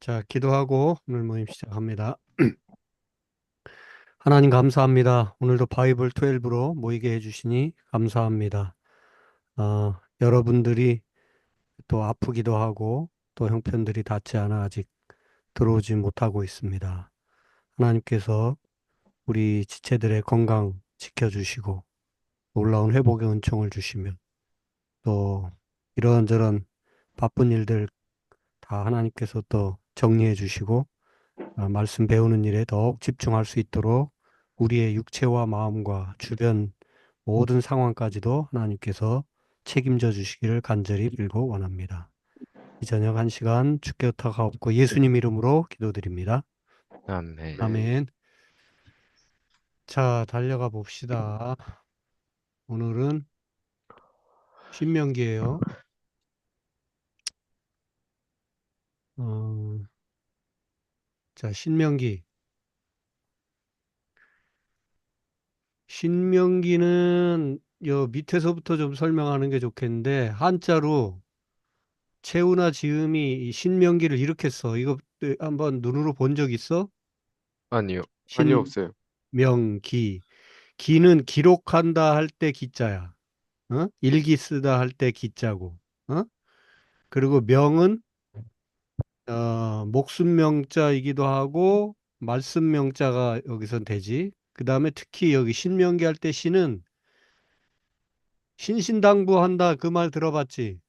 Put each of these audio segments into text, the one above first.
자, 기도하고 오늘 모임 시작합니다. 하나님 감사합니다. 오늘도 바이블 12로 모이게 해주시니 감사합니다. 여러분들이 또 아프기도 하고 또 형편들이 닿지 않아 아직 들어오지 못하고 있습니다. 하나님께서 우리 지체들의 건강 지켜주시고 놀라운 회복의 은총을 주시며 또 이런저런 바쁜 일들 다 하나님께서 또 정리해 주시고 말씀 배우는 일에 더욱 집중할 수 있도록 우리의 육체와 마음과 주변 모든 상황까지도 하나님께서 책임져 주시기를 간절히 빌고 원합니다. 이 저녁 한 시간 주께 부탁하옵고 예수님 이름으로 기도드립니다. 아멘. 아멘. 자, 달려가 봅시다. 오늘은 신명기예요. 어, 자, 신명기. 신명기는 요 밑에서부터 좀 설명하는 게 좋겠는데 한자로 채우나 지음이 이 신명기를 일으켰어. 이거 한번 눈으로 본 적 있어? 아니요. 아니요, 없어요. 신명기. 기는 기록한다 할 때 기자야. 어? 일기 쓰다 할 때 기자고. 어? 그리고 명은 목숨 명자이기도 하고 말씀 명자가 여기선 되지. 그 다음에 특히 여기 신명기 할 때 신은 신신당부한다 그 말 들어봤지?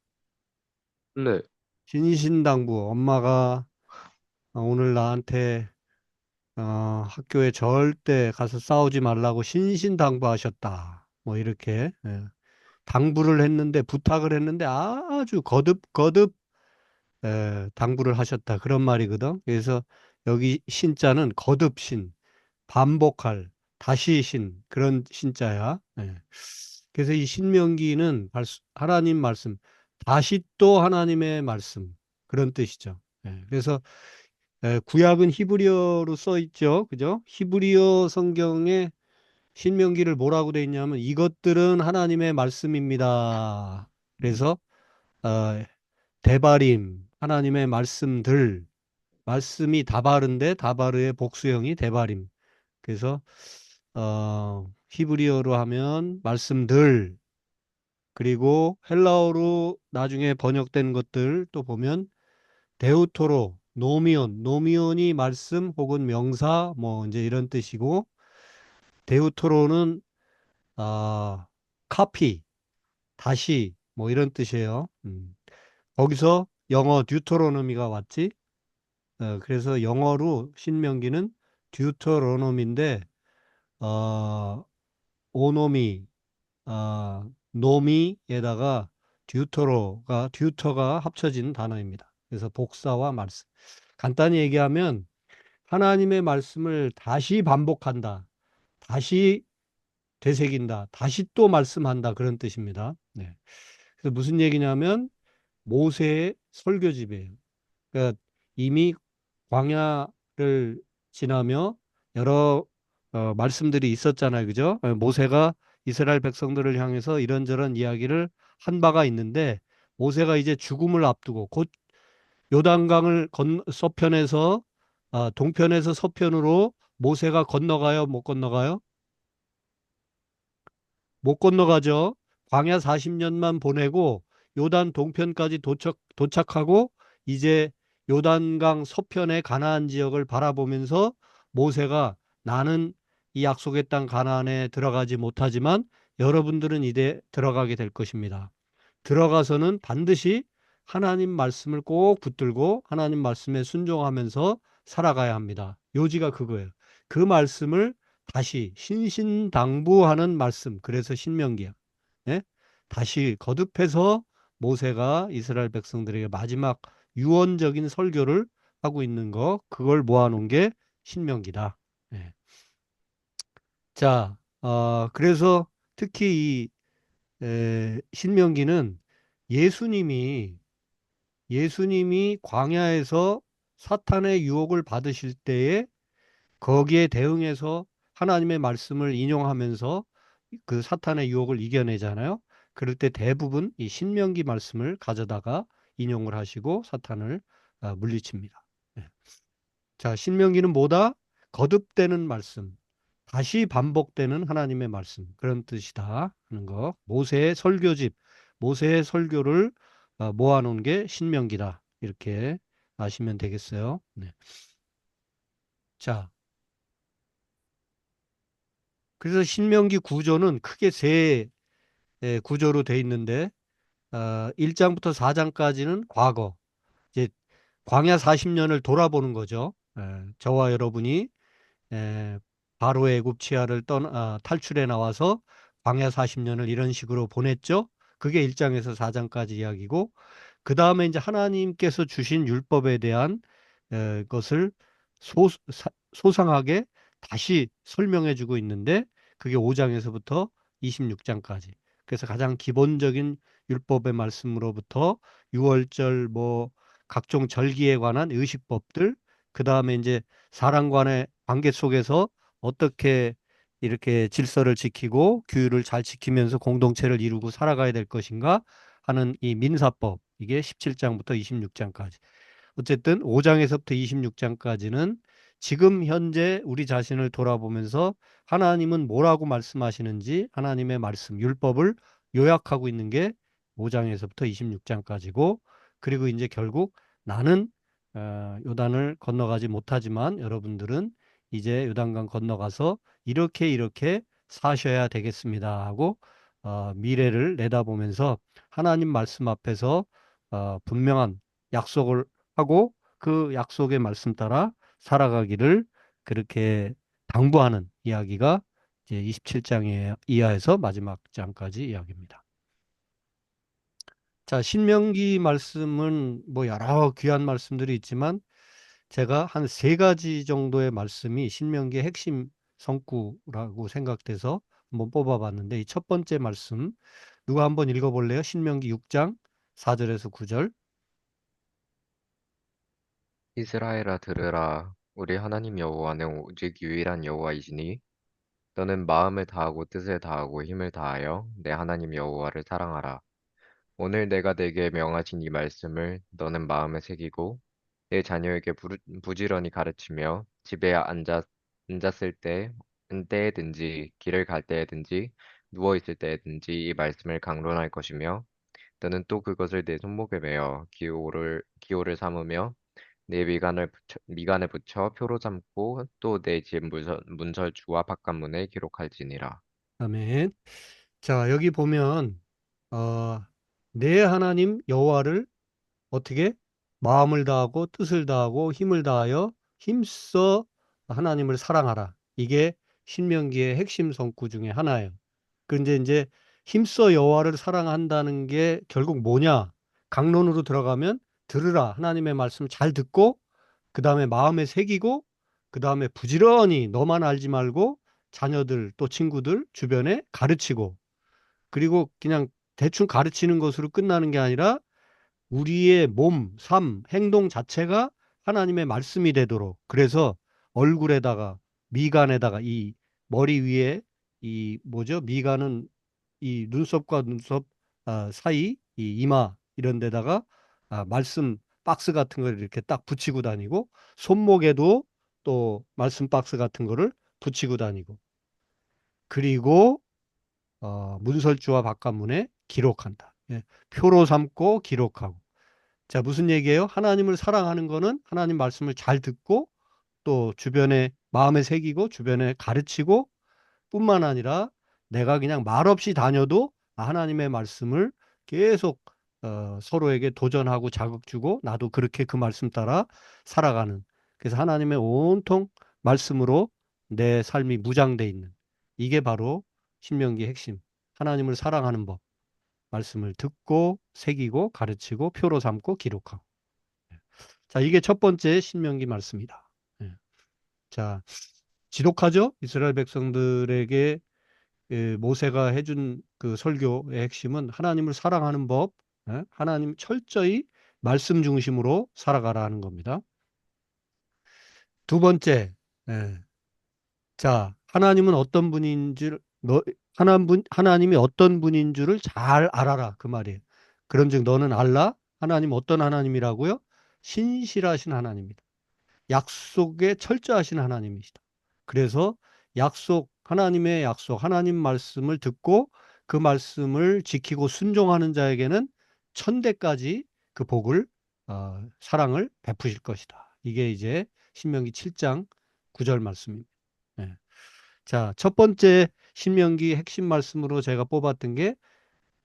네. 신신당부. 엄마가 오늘 나한테 학교에 절대 가서 싸우지 말라고 신신당부하셨다. 뭐 이렇게 당부를 했는데 부탁을 했는데 아주 거듭 당부를 하셨다. 그런 말이거든. 그래서 여기 신자는 거듭신, 반복할, 다시 신 그런 신자야. 그래서 이 신명기는 하나님 말씀, 다시 또 하나님의 말씀 그런 뜻이죠. 그래서 구약은 히브리어로 써 있죠. 그죠? 히브리어 성경에 신명기를 뭐라고 돼 있냐면 이것들은 하나님의 말씀입니다. 그래서 어, 데바림, 하나님의 말씀들, 말씀이 다바르인데 다바르의 복수형이 데바림. 그래서 히브리어로 하면 말씀들, 그리고 헬라어로 나중에 번역된 것들 또 보면 데우토로, 노미온이 말씀 혹은 명사 뭐 이제 이런 뜻이고 데우토로는 아, 카피, 다시 뭐 이런 뜻이에요. 거기서 영어 듀토로노미가 왔지. 그래서 영어로 신명기는 듀토로노미인데 어, 오노미, 노미에다가 듀터가 합쳐진 단어입니다. 그래서 복사와 말씀. 간단히 얘기하면 하나님의 말씀을 다시 반복한다. 다시 되새긴다. 다시 또 말씀한다. 그런 뜻입니다. 네. 그래서 무슨 얘기냐면 모세의 설교집이에요. 그러니까 이미 광야를 지나며 여러 말씀들이 있었잖아요. 그죠? 모세가 이스라엘 백성들을 향해서 이런저런 이야기를 한 바가 있는데 모세가 이제 죽음을 앞두고 곧 요단강을 서편에서 동편에서 서편으로 모세가 건너가요? 못 건너가요? 못 건너가죠. 광야 40년만 보내고 요단 동편까지 도착하고 이제 요단강 서편의 가나안 지역을 바라보면서 모세가 나는 이 약속의 땅 가나안에 들어가지 못하지만 여러분들은 이제 들어가게 될 것입니다. 들어가서는 반드시 하나님 말씀을 꼭 붙들고 하나님 말씀에 순종하면서 살아가야 합니다. 요지가 그거예요. 그 말씀을 다시 신신당부하는 말씀. 그래서 신명기야. 예? 다시 거듭해서 모세가 이스라엘 백성들에게 마지막 유언적인 설교를 하고 있는 거, 그걸 모아놓은 게 신명기다. 예. 자, 그래서 특히 이 신명기는 예수님이 예수님이 광야에서 사탄의 유혹을 받으실 때에 거기에 대응해서 하나님의 말씀을 인용하면서 그 사탄의 유혹을 이겨내잖아요. 그럴 때 대부분 이 신명기 말씀을 가져다가 인용을 하시고 사탄을 물리칩니다. 예. 자, 신명기는 뭐다? 거듭되는 말씀, 다시 반복되는 하나님의 말씀, 그런 뜻이다 하는 거. 모세의 설교집, 모세의 설교를 모아놓은 게 신명기다. 이렇게 아시면 되겠어요. 네. 자, 그래서 신명기 구조는 크게 세 구조로 돼 있는데 1장부터 4장까지는 과거, 이제 광야 40년을 돌아보는 거죠. 저와 여러분이 에, 바로의 애굽 치하를 탈출해 나와서 광야 40년을 이런 식으로 보냈죠. 그게 1장에서 4장까지 이야기고, 그 다음에 이제 하나님께서 주신 율법에 대한 것을 소상하게 다시 설명해 주고 있는데, 그게 5장에서부터 26장까지. 그래서 가장 기본적인 율법의 말씀으로부터 유월절 뭐 각종 절기에 관한 의식법들, 그 다음에 이제 사람 간의 관계 속에서 어떻게 이렇게 질서를 지키고 규율을 잘 지키면서 공동체를 이루고 살아가야 될 것인가 하는 이 민사법, 이게 17장부터 26장까지. 어쨌든 5장에서부터 26장까지는 지금 현재 우리 자신을 돌아보면서 하나님은 뭐라고 말씀하시는지 하나님의 말씀, 율법을 요약하고 있는 게 5장에서부터 26장까지고, 그리고 이제 결국 나는 요단을 건너가지 못하지만 여러분들은 이제 요단강 건너가서 이렇게 이렇게 사셔야 되겠습니다 하고 미래를 내다보면서 하나님 말씀 앞에서 분명한 약속을 하고 그 약속의 말씀 따라 살아가기를 그렇게 당부하는 이야기가 이제 27장 이하에서 마지막 장까지 이야기입니다. 자, 신명기 말씀은 뭐 여러 귀한 말씀들이 있지만 제가 한 세 가지 정도의 말씀이 신명기의 핵심 성구라고 생각돼서 한번 뽑아봤는데, 이 첫 번째 말씀 누가 한번 읽어볼래요? 신명기 6장 4절에서 9절. 이스라엘아 들으라. 우리 하나님 여호와는 오직 유일한 여호와이시니 너는 마음을 다하고 뜻을 다하고 힘을 다하여 내 하나님 여호와를 사랑하라. 오늘 내가 내게 명하신 이 말씀을 너는 마음에 새기고 내 자녀에게 부지런히 가르치며 집에 앉았을 때에든지 길을 갈 때에든지 누워 있을 때에든지 이 말씀을 강론할 것이며 너는 또 그것을 내 손목에 매어 기호를 삼으며 내 미간에 붙여 표로 삼고 또 내 집 문설주와 바깥문에 기록할지니라. 아멘. 자, 여기 보면 어, 내 하나님 여호와를 어떻게 마음을 다하고 뜻을 다하고 힘을 다하여 힘써 하나님을 사랑하라. 이게 신명기의 핵심 성구 중에 하나예요. 그런데 이제 힘써 여호와를 사랑한다는 게 결국 뭐냐? 강론으로 들어가면 들으라. 하나님의 말씀을 잘 듣고 그 다음에 마음에 새기고 그 다음에 부지런히 너만 알지 말고 자녀들 또 친구들 주변에 가르치고, 그리고 그냥 대충 가르치는 것으로 끝나는 게 아니라 우리의 몸, 삶, 행동 자체가 하나님의 말씀이 되도록, 그래서 얼굴에다가 미간에다가 이 머리 위에 이 뭐죠? 미간은 이 눈썹과 눈썹 사이 이 이마 이런 데다가 말씀 박스 같은 걸 이렇게 딱 붙이고 다니고, 손목에도 또 말씀 박스 같은 거를 붙이고 다니고, 그리고 문설주와 바깥문에 기록한다. 예, 표로 삼고 기록하고. 자, 무슨 얘기예요? 하나님을 사랑하는 거는 하나님 말씀을 잘 듣고 또 주변에 마음에 새기고 주변에 가르치고 뿐만 아니라 내가 그냥 말없이 다녀도 하나님의 말씀을 계속 서로에게 도전하고 자극 주고 나도 그렇게 그 말씀 따라 살아가는, 그래서 하나님의 온통 말씀으로 내 삶이 무장돼 있는, 이게 바로 신명기 핵심, 하나님을 사랑하는 법, 말씀을 듣고 새기고 가르치고 표로 삼고 기록하고. 자, 이게 첫 번째 신명기 말씀이다. 예. 자, 지독하죠? 이스라엘 백성들에게 모세가 해준 그 설교의 핵심은 하나님을 사랑하는 법, 하나님 철저히 말씀 중심으로 살아가라 하는 겁니다. 두 번째, 예. 자, 하나님은 어떤 분인 줄, 하나님이 어떤 분인 줄을 잘 알아라. 그 말이에요. 그런즉 너는 알라? 하나님 어떤 하나님이라고요? 신실하신 하나님이다. 약속에 철저하신 하나님이시다. 그래서 하나님의 약속, 하나님 말씀을 듣고 그 말씀을 지키고 순종하는 자에게는 천대까지 그 복을, 사랑을 베푸실 것이다. 이게 이제 신명기 7장 9절 말씀입니다. 예. 자, 첫 번째 신명기 핵심 말씀으로 제가 뽑았던 게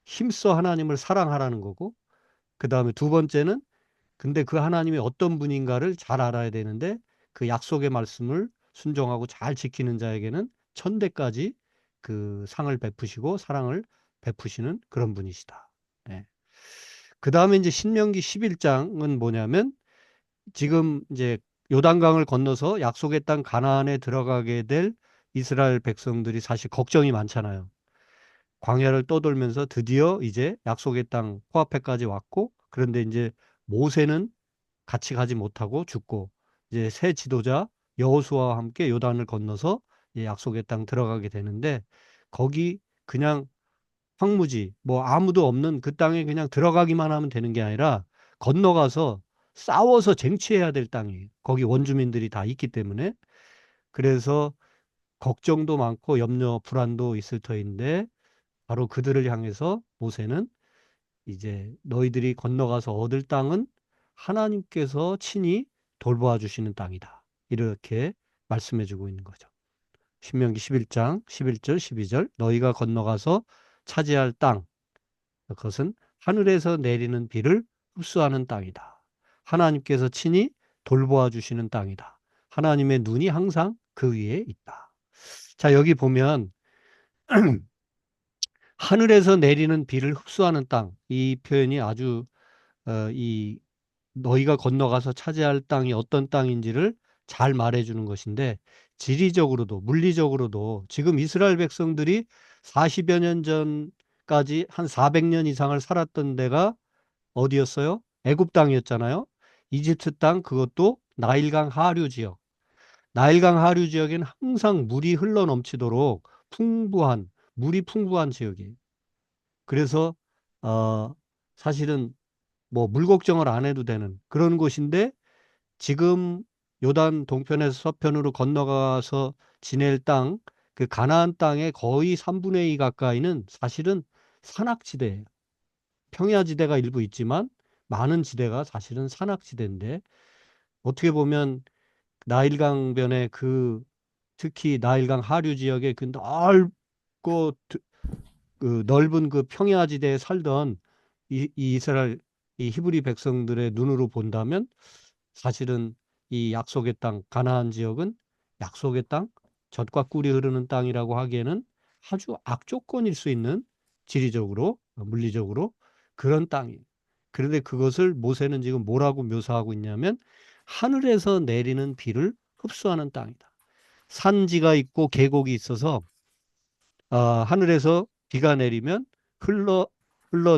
힘써 하나님을 사랑하라는 거고, 그 다음에 두 번째는 근데 그 하나님이 어떤 분인가를 잘 알아야 되는데 그 약속의 말씀을 순종하고 잘 지키는 자에게는 천대까지 그 상을 베푸시고 사랑을 베푸시는 그런 분이시다. 예. 그 다음에 이제 신명기 11장은 뭐냐면 지금 이제 요단강을 건너서 약속의 땅 가나안에 들어가게 될 이스라엘 백성들이 사실 걱정이 많잖아요. 광야를 떠돌면서 드디어 이제 약속의 땅 코앞에까지 왔고, 그런데 이제 모세는 같이 가지 못하고 죽고 이제 새 지도자 여호수아와 함께 요단을 건너서 이제 약속의 땅 들어가게 되는데, 거기 그냥 황무지 뭐 아무도 없는 그 땅에 그냥 들어가기만 하면 되는 게 아니라 건너가서 싸워서 쟁취해야 될 땅이에요. 거기 원주민들이 다 있기 때문에. 그래서 걱정도 많고 염려 불안도 있을 터인데, 바로 그들을 향해서 모세는 이제 너희들이 건너가서 얻을 땅은 하나님께서 친히 돌보아 주시는 땅이다. 이렇게 말씀해 주고 있는 거죠. 신명기 11장 11절 12절 너희가 건너가서 차지할 땅, 그것은 하늘에서 내리는 비를 흡수하는 땅이다. 하나님께서 친히 돌보아 주시는 땅이다. 하나님의 눈이 항상 그 위에 있다. 자, 여기 보면 하늘에서 내리는 비를 흡수하는 땅, 이 표현이 아주 이 너희가 건너가서 차지할 땅이 어떤 땅인지를 잘 말해주는 것인데, 지리적으로도 물리적으로도 지금 이스라엘 백성들이 40여 년 전까지 한 400년 이상을 살았던 데가 어디였어요? 애굽 땅이었잖아요. 이집트 땅, 그것도 나일강 하류 지역. 나일강 하류 지역에는 항상 물이 흘러 넘치도록 물이 풍부한 지역이에요. 그래서 어, 사실은 뭐 물 걱정을 안 해도 되는 그런 곳인데, 지금 요단 동편에서 서편으로 건너가서 지낼 땅, 그 가나안 땅의 거의 3분의 2 가까이는 사실은 산악지대예요. 평야지대가 일부 있지만 많은 지대가 사실은 산악지대인데, 어떻게 보면 나일강변의 특히 나일강 하류 지역의 그 넓고 그 넓은 그 평야지대에 살던 이 이스라엘 이 히브리 백성들의 눈으로 본다면 사실은 이 약속의 땅 가나안 지역은 약속의 땅, 젖과 꿀이 흐르는 땅이라고 하기에는 아주 악조건일 수 있는 지리적으로 물리적으로 그런 땅이에요. 그런데 그것을 모세는 지금 뭐라고 묘사하고 있냐면 하늘에서 내리는 비를 흡수하는 땅이다. 산지가 있고 계곡이 있어서 하늘에서 비가 내리면 흘러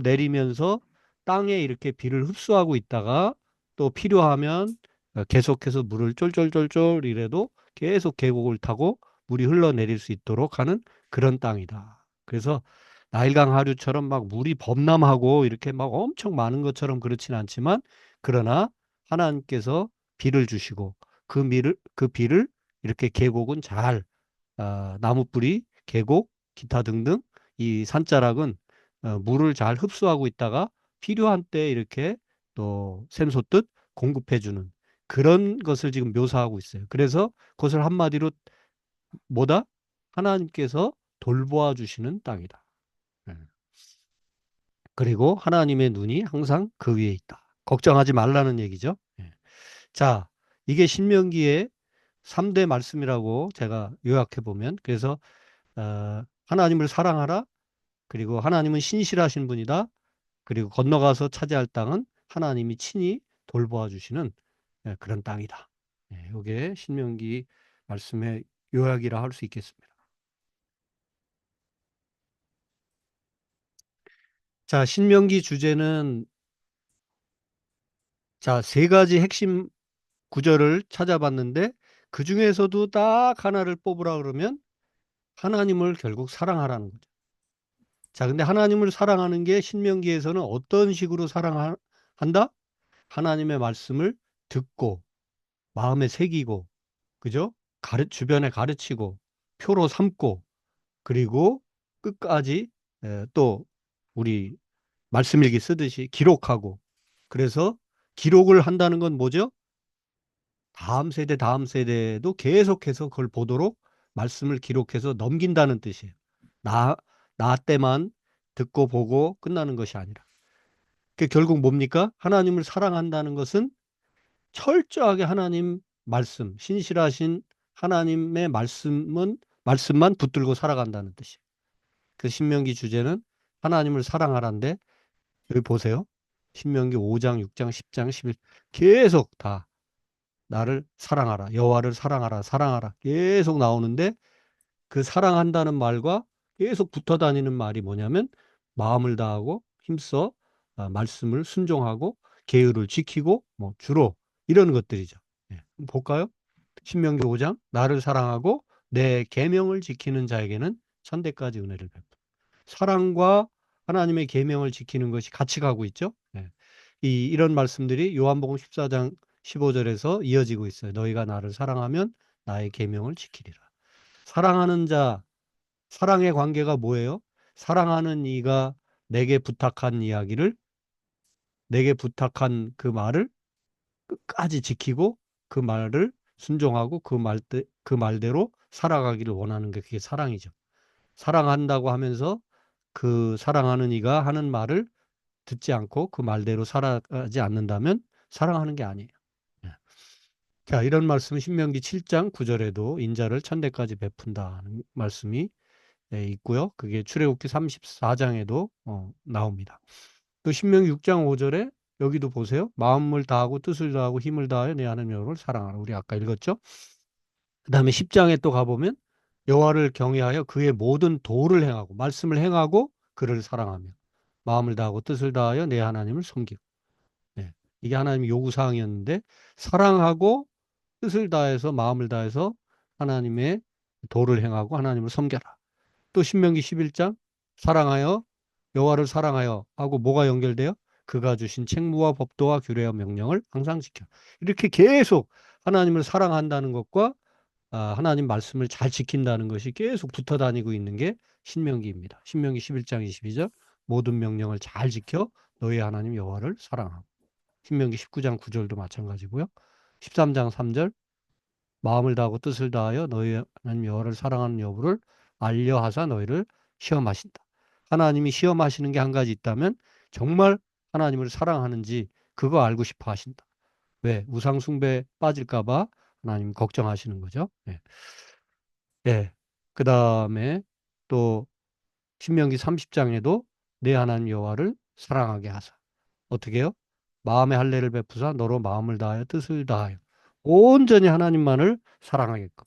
내리면서 땅에 이렇게 비를 흡수하고 있다가 또 필요하면 계속해서 물을 쫄쫄쫄쫄 이래도 계속 계곡을 타고 물이 흘러내릴 수 있도록 하는 그런 땅이다. 그래서 나일강 하류처럼 막 물이 범람하고 이렇게 막 엄청 많은 것처럼 그렇진 않지만, 그러나 하나님께서 비를 주시고 그 비를 이렇게 계곡은 잘 나무뿌리, 계곡, 기타 등등 이 산자락은 물을 잘 흡수하고 있다가 필요한 때 이렇게 또 샘솟듯 공급해주는 그런 것을 지금 묘사하고 있어요. 그래서 그것을 한마디로 뭐다? 하나님께서 돌보아 주시는 땅이다. 음. 그리고 하나님의 눈이 항상 그 위에 있다. 걱정하지 말라는 얘기죠. 예. 자, 이게 신명기의 3대 말씀이라고 제가 요약해 보면, 그래서 하나님을 사랑하라. 그리고 하나님은 신실하신 분이다. 그리고 건너가서 차지할 땅은 하나님이 친히 돌보아 주시는 그런 땅이다. 이게 신명기 말씀의 요약이라 할 수 있겠습니다. 자, 신명기 주제는 자, 세 가지 핵심 구절을 찾아봤는데 그 중에서도 딱 하나를 뽑으라 그러면 하나님을 결국 사랑하라는 거죠. 자, 근데 하나님을 사랑하는 게 신명기에서는 어떤 식으로 사랑한다? 하나님의 말씀을 듣고 마음에 새기고, 그죠? 주변에 가르치고, 표로 삼고, 그리고 끝까지 또 우리 말씀일기 쓰듯이 기록하고, 그래서 기록을 한다는 건 뭐죠? 다음 세대도 계속해서 그걸 보도록 말씀을 기록해서 넘긴다는 뜻이에요. 나, 나 때만 듣고 보고 끝나는 것이 아니라. 그 결국 뭡니까? 하나님을 사랑한다는 것은 철저하게 하나님 말씀, 신실하신 하나님의 말씀만 붙들고 살아간다는 뜻이에요. 그 신명기 주제는 하나님을 사랑하라인데, 여기 보세요. 신명기 5장, 6장, 10장, 11 계속 다 나를 사랑하라, 여호와를 사랑하라, 사랑하라 계속 나오는데, 그 사랑한다는 말과 계속 붙어 다니는 말이 뭐냐면 마음을 다하고 힘써 말씀을 순종하고 계율을 지키고 뭐 주로 이런 것들이죠. 예. 볼까요? 신명기 5장 나를 사랑하고 내 계명을 지키는 자에게는 천대까지 은혜를 베푼다. 사랑과 하나님의 계명을 지키는 것이 같이 가고 있죠. 예. 이런 말씀들이 요한복음 14장 15절에서 이어지고 있어요. 너희가 나를 사랑하면 나의 계명을 지키리라. 사랑하는 자, 사랑의 관계가 뭐예요? 사랑하는 이가 내게 부탁한 이야기를, 내게 부탁한 그 말을 끝까지 지키고 그 말을 순종하고 그 말대로 살아가기를 원하는 게 그게 사랑이죠. 사랑한다고 하면서 그 사랑하는 이가 하는 말을 듣지 않고 그 말대로 살아가지 않는다면 사랑하는 게 아니에요. 예. 자, 이런 말씀은 신명기 7장 9절에도 인자를 천대까지 베푼다는 말씀이 있고요. 그게 출애굽기 34장에도 나옵니다. 또 신명기 6장 5절에 여기도 보세요. 마음을 다하고 뜻을 다하고 힘을 다하여 내 하나님 여호와를 사랑하라. 우리 아까 읽었죠? 그다음에 10장에 또 가보면 여호와를 경외하여 그의 모든 도를 행하고 말씀을 행하고 그를 사랑하며 마음을 다하고 뜻을 다하여 내 하나님을 섬기고. 네. 이게 하나님의 요구 사항이었는데 사랑하고 뜻을 다해서 마음을 다해서 하나님의 도를 행하고 하나님을 섬겨라. 또 신명기 11장 사랑하여 여호와를 사랑하여 하고 뭐가 연결돼요? 그가 주신 책무와 법도와 규례와 명령을 항상 지켜. 이렇게 계속 하나님을 사랑한다는 것과 하나님 말씀을 잘 지킨다는 것이 계속 붙어 다니고 있는 게 신명기입니다. 신명기 11장 22절 모든 명령을 잘 지켜 너희 하나님 여호와를 사랑하고. 신명기 19장 9절도 마찬가지고요. 13장 3절 마음을 다하고 뜻을 다하여 너희 하나님 여호와를 사랑하는 여부를 알려하사 너희를 시험하신다. 하나님이 시험하시는 게 한 가지 있다면 정말 하나님을 사랑하는지 그거 알고 싶어 하신다. 왜? 우상 숭배 빠질까 봐 하나님 걱정하시는 거죠. 네. 네. 그다음에 또 신명기 30장에도 내 하나님 여호와를 사랑하게 하사. 어떻게 해요? 마음의 할례를 베푸사 너로 마음을 다하여 뜻을 다하여 온전히 하나님만을 사랑하게끔.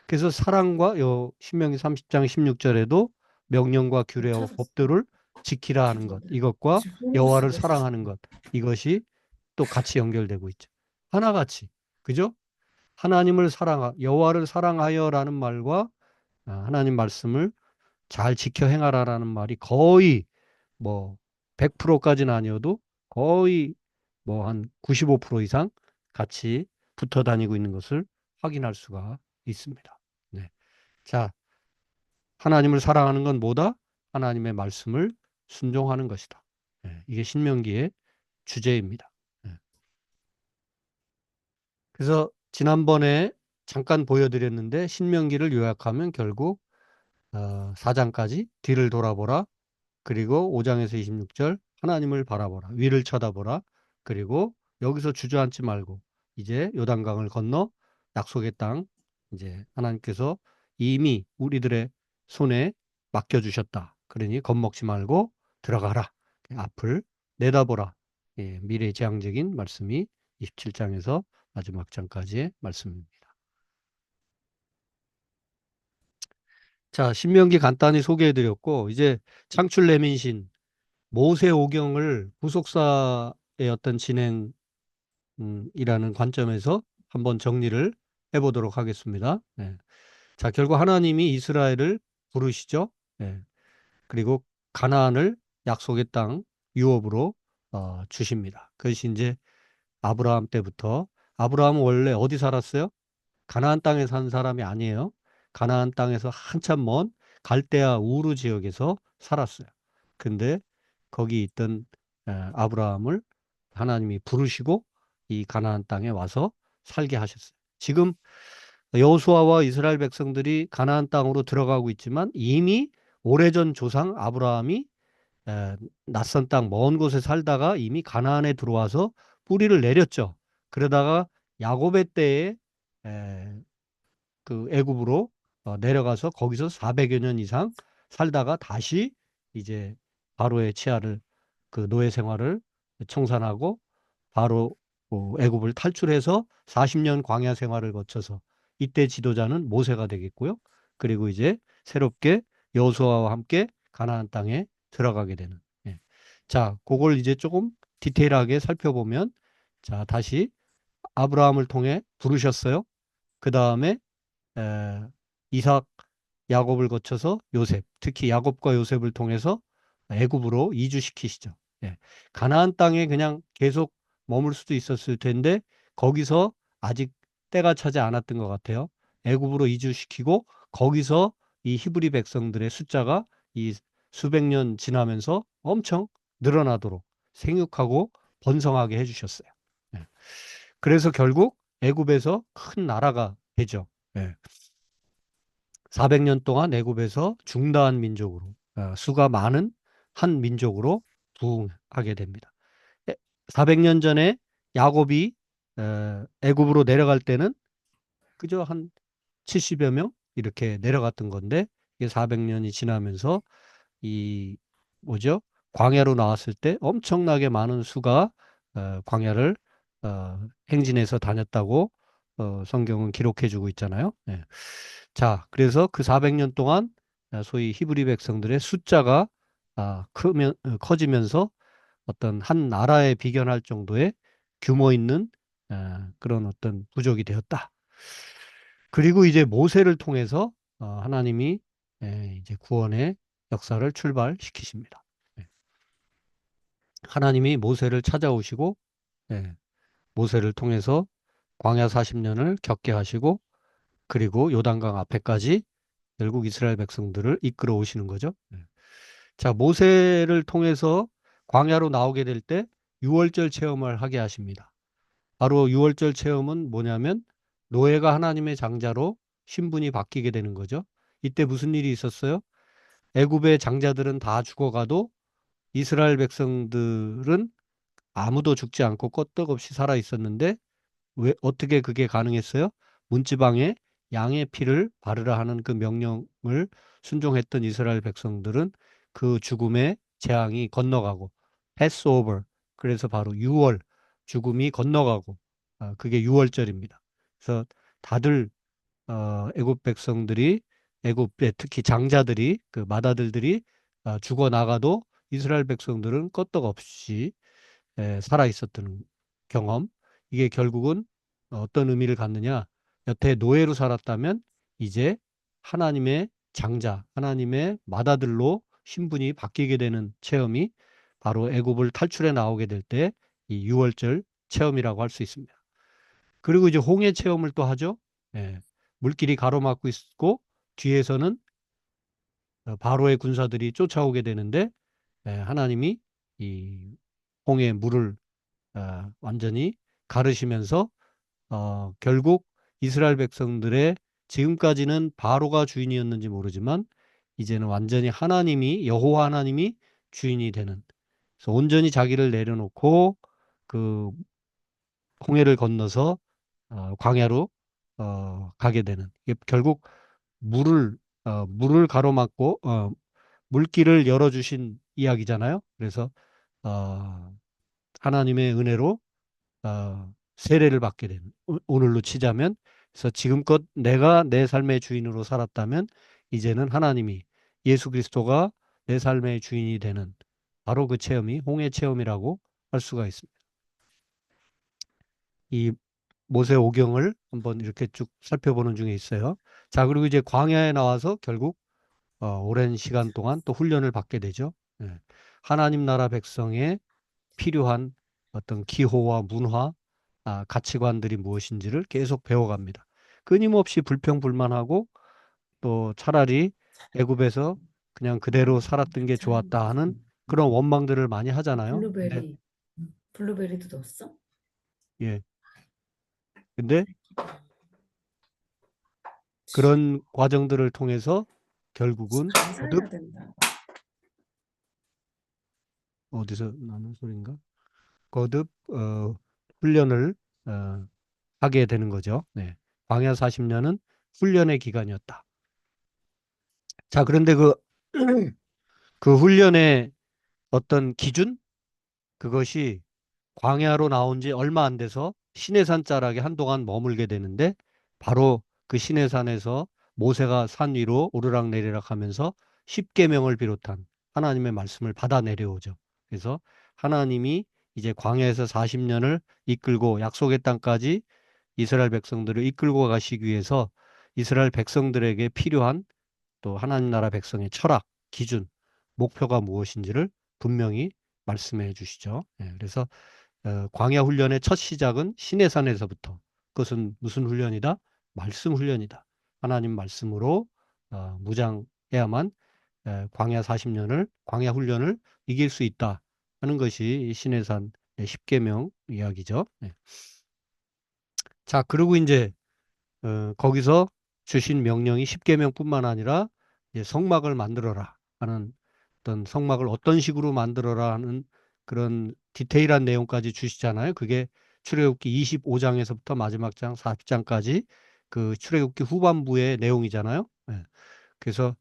그래서 사랑과 신명기 30장 16절에도 명령과 규례와 찾았어. 법들을 지키라 하는 것, 이것과 지금 여호와를 홈리스가 있었어. 사랑하는 것, 이것이 또 같이 연결되고 있죠. 하나같이. 그죠? 하나님을 여호와를 사랑하여라는 말과 하나님 말씀을 잘 지켜 행하라라는 말이 거의 뭐 100%까지는 아니어도 거의 뭐 한 95% 이상 같이 붙어 다니고 있는 것을 확인할 수가 있습니다. 네. 자, 하나님을 사랑하는 건 뭐다? 하나님의 말씀을 순종하는 것이다. 네. 이게 신명기의 주제입니다. 네. 그래서 지난번에 잠깐 보여드렸는데 신명기를 요약하면 결국 4장까지 뒤를 돌아보라. 그리고 5장에서 26절 하나님을 바라보라. 위를 쳐다보라. 그리고 여기서 주저앉지 말고 이제 요단강을 건너 약속의 땅 이제 하나님께서 이미 우리들의 손에 맡겨주셨다. 그러니 겁먹지 말고 들어가라. 앞을 내다보라. 예, 미래지향적인 말씀이 27장에서 마지막 장까지의 말씀입니다. 자, 신명기 간단히 소개해드렸고 이제 창출 내민신 모세오경을 후속사의 어떤 이라는 관점에서 한번 정리를 해보도록 하겠습니다. 네. 자, 결국 하나님이 이스라엘을 부르시죠. 네. 그리고 가나안을 약속의 땅 유업으로 주십니다. 그것이 이제 아브라함 때부터 아브라함은 원래 어디 살았어요? 가나안 땅에 산 사람이 아니에요. 가나안 땅에서 한참 먼 갈대아 우르 지역에서 살았어요. 근데 거기 있던 아브라함을 하나님이 부르시고 이 가나안 땅에 와서 살게 하셨어요. 지금 여호수아와 이스라엘 백성들이 가나안 땅으로 들어가고 있지만 이미 오래전 조상 아브라함이 에, 낯선 땅 먼 곳에 살다가 이미 가나안에 들어와서 뿌리를 내렸죠. 그러다가 야곱의 때에 그 애굽으로 내려가서 거기서 400여 년 이상 살다가 다시 이제 바로의 치하를 그 노예 생활을 청산하고 바로 애굽을 탈출해서 40년 광야 생활을 거쳐서 이때 지도자는 모세가 되겠고요. 그리고 이제 새롭게 여호수아와 함께 가나안 땅에 들어가게 되는. 예. 자, 그걸 이제 조금 디테일하게 살펴보면 자, 다시 아브라함을 통해 부르셨어요. 그 다음에 에, 이삭, 야곱을 거쳐서 요셉, 특히 야곱과 요셉을 통해서 애굽으로 이주시키시죠. 예. 가나안 땅에 그냥 계속 머물 수도 있었을 텐데 거기서 아직 때가 차지 않았던 것 같아요. 애굽으로 이주시키고 거기서 이 히브리 백성들의 숫자가 이 수백 년 지나면서 엄청 늘어나도록 생육하고 번성하게 해주셨어요. 예. 그래서 결국 애굽에서 큰 나라가 되죠. 예. 400년 동안 애굽에서 중다한 민족으로 수가 많은 한 민족으로 부흥하게 됩니다. 400년 전에 야곱이 애굽으로 내려갈 때는 그저 한 70여 명 이렇게 내려갔던 건데 이게 400년이 지나면서 이 뭐죠? 광야로 나왔을 때 엄청나게 많은 수가 광야를 행진해서 다녔다고 성경은 기록해 주고 있잖아요. 예. 자, 그래서 그 400년 동안 소위 히브리 백성들의 숫자가 커지면서 어떤 한 나라에 비견할 정도의 규모 있는 그런 어떤 부족이 되었다. 그리고 이제 모세를 통해서 하나님이 이제 구원의 역사를 출발시키십니다. 예. 하나님이 모세를 찾아오시고 예, 모세를 통해서 광야 40년을 겪게 하시고 그리고 요단강 앞에까지 결국 이스라엘 백성들을 이끌어 오시는 거죠. 예. 자, 모세를 통해서 광야로 나오게 될 때 유월절 체험을 하게 하십니다. 바로 유월절 체험은 뭐냐면 노예가 하나님의 장자로 신분이 바뀌게 되는 거죠. 이때 무슨 일이 있었어요? 애굽의 장자들은 다 죽어가도 이스라엘 백성들은 아무도 죽지 않고 끄떡없이 살아 있었는데 왜 어떻게 그게 가능했어요? 문지방에 양의 피를 바르라 하는 그 명령을 순종했던 이스라엘 백성들은 그 죽음의 재앙이 건너가고 패스오버 그래서 바로 유월 죽음이 건너가고 그게 유월절입니다. 그래서 다들 애굽 백성들이 애굽의 특히 장자들이 그 맏아들들이 죽어 나가도 이스라엘 백성들은 끄떡없이 살아 있었던 경험. 이게 결국은 어떤 의미를 갖느냐? 여태 노예로 살았다면 이제 하나님의 장자, 하나님의 맏아들로 신분이 바뀌게 되는 체험이 바로 애굽을 탈출해 나오게 될 때 이 유월절 체험이라고 할 수 있습니다. 그리고 이제 홍해 체험을 또 하죠. 예, 물길이 가로막고 있고 뒤에서는 바로의 군사들이 쫓아오게 되는데 하나님이 이 홍해 물을 완전히 가르시면서 결국 이스라엘 백성들의 지금까지는 바로가 주인이었는지 모르지만 이제는 완전히 하나님이 여호와 하나님이 주인이 되는 그래서 온전히 자기를 내려놓고 그 홍해를 건너서 광야로 가게 되는 이게 결국 물을 가로막고 물길을 열어주신 이야기잖아요. 그래서 어, 하나님의 은혜로 세례를 받게 되는 오늘로 치자면 그래서 지금껏 내가 내 삶의 주인으로 살았다면 이제는 하나님이 예수 그리스도가 내 삶의 주인이 되는 바로 그 체험이 홍해 체험이라고 할 수가 있습니다. 이 모세 오경을 한번 이렇게 쭉 살펴보는 중에 있어요. 자, 그리고 이제 광야에 나와서 결국 오랜 시간 동안 또 훈련을 받게 되죠. 예. 하나님 나라 백성의 필요한 어떤 기호와 문화 가치관들이 무엇인지를 계속 배워갑니다. 끊임없이 불평불만하고 또 차라리 애굽에서 그냥 그대로 살았던 게 참, 좋았다 하는 그런 원망들을 많이 하잖아요. 근데 블루베리, 블루베리도 넣었어? 예. 근데 그런 과정들을 통해서 결국은 잘 거듭 살려야 된다. 어디서 나는 소리인가? 거듭 훈련을 하게 되는 거죠. 네. 광야 40년은 훈련의 기간이었다. 자, 그런데 그 훈련의 어떤 기준? 그것이 광야로 나온 지 얼마 안 돼서 시내산 자락에 한동안 머물게 되는데 바로 그 시내산에서 모세가 산 위로 오르락내리락 하면서 십계명을 비롯한 하나님의 말씀을 받아 내려오죠. 그래서 하나님이 이제 광야에서 40년을 이끌고 약속의 땅까지 이스라엘 백성들을 이끌고 가시기 위해서 이스라엘 백성들에게 필요한 또 하나님 나라 백성의 철학, 기준, 목표가 무엇인지를 분명히 말씀해 주시죠. 예, 그래서 광야 훈련의 첫 시작은 시내산에서부터. 그것은 무슨 훈련이다? 말씀 훈련이다. 하나님 말씀으로 무장해야만 광야 40년을 광야 훈련을 이길 수 있다 하는 것이 이 시내산 10계명 이야기죠. 네. 자, 그리고 이제 거기서 주신 명령이 십계명뿐만 아니라 이제 성막을 만들어라 하는 어떤 성막을 어떤 식으로 만들어라 하는 그런 디테일한 내용까지 주시잖아요. 그게 출애굽기 25장에서부터 마지막 장 40장까지 그 출애굽기 후반부의 내용이잖아요. 예. 그래서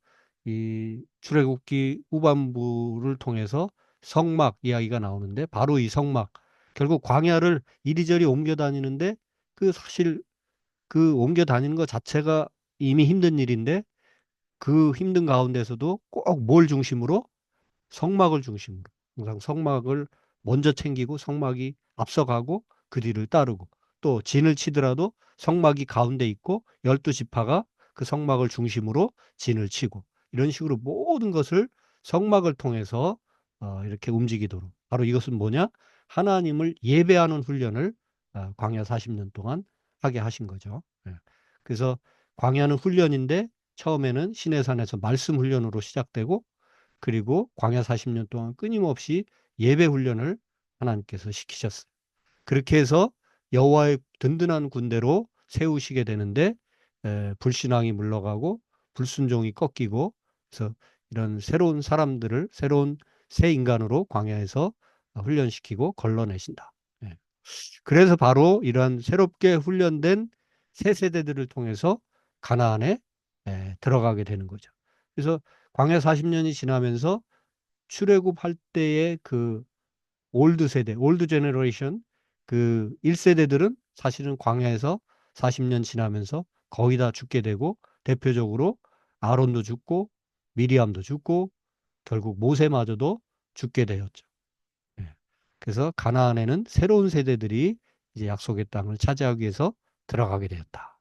이 출애굽기 후반부를 통해서 성막 이야기가 나오는데 바로 이 성막 결국 광야를 이리저리 옮겨 다니는데 그 사실 그 옮겨 다니는 것 자체가 이미 힘든 일인데 그 힘든 가운데서도 꼭 뭘 중심으로? 성막을 중심으로. 항상 성막을 먼저 챙기고 성막이 앞서가고 그 뒤를 따르고 또 진을 치더라도 성막이 가운데 있고 12지파가 그 성막을 중심으로 진을 치고 이런 식으로 모든 것을 성막을 통해서 이렇게 움직이도록. 바로 이것은 뭐냐? 하나님을 예배하는 훈련을 광야 40년 동안 하게 하신 거죠. 예. 그래서 광야는 훈련인데 처음에는 시내산에서 말씀 훈련으로 시작되고 그리고 광야 40년 동안 끊임없이 예배 훈련을 하나님께서 시키셨어요. 그렇게 해서 여호와의 든든한 군대로 세우시게 되는데 불신앙이 물러가고 불순종이 꺾이고 그래서 이런 새로운 사람들을 새로운 새 인간으로 광야에서 훈련시키고 걸러내신다. 예. 그래서 바로 이러한 새롭게 훈련된 새 세대들을 통해서 가나안에 들어가게 되는 거죠. 그래서 광야 40년이 지나면서 출애굽할 때의 그 올드 세대, 올드 제너레이션 그 1세대들은 사실은 광야에서 40년 지나면서 거의 다 죽게 되고 대표적으로 아론도 죽고 미리암도 죽고 결국 모세마저도 죽게 되었죠. 예. 그래서 가나안에는 새로운 세대들이 이제 약속의 땅을 차지하기 위해서 들어가게 되었다.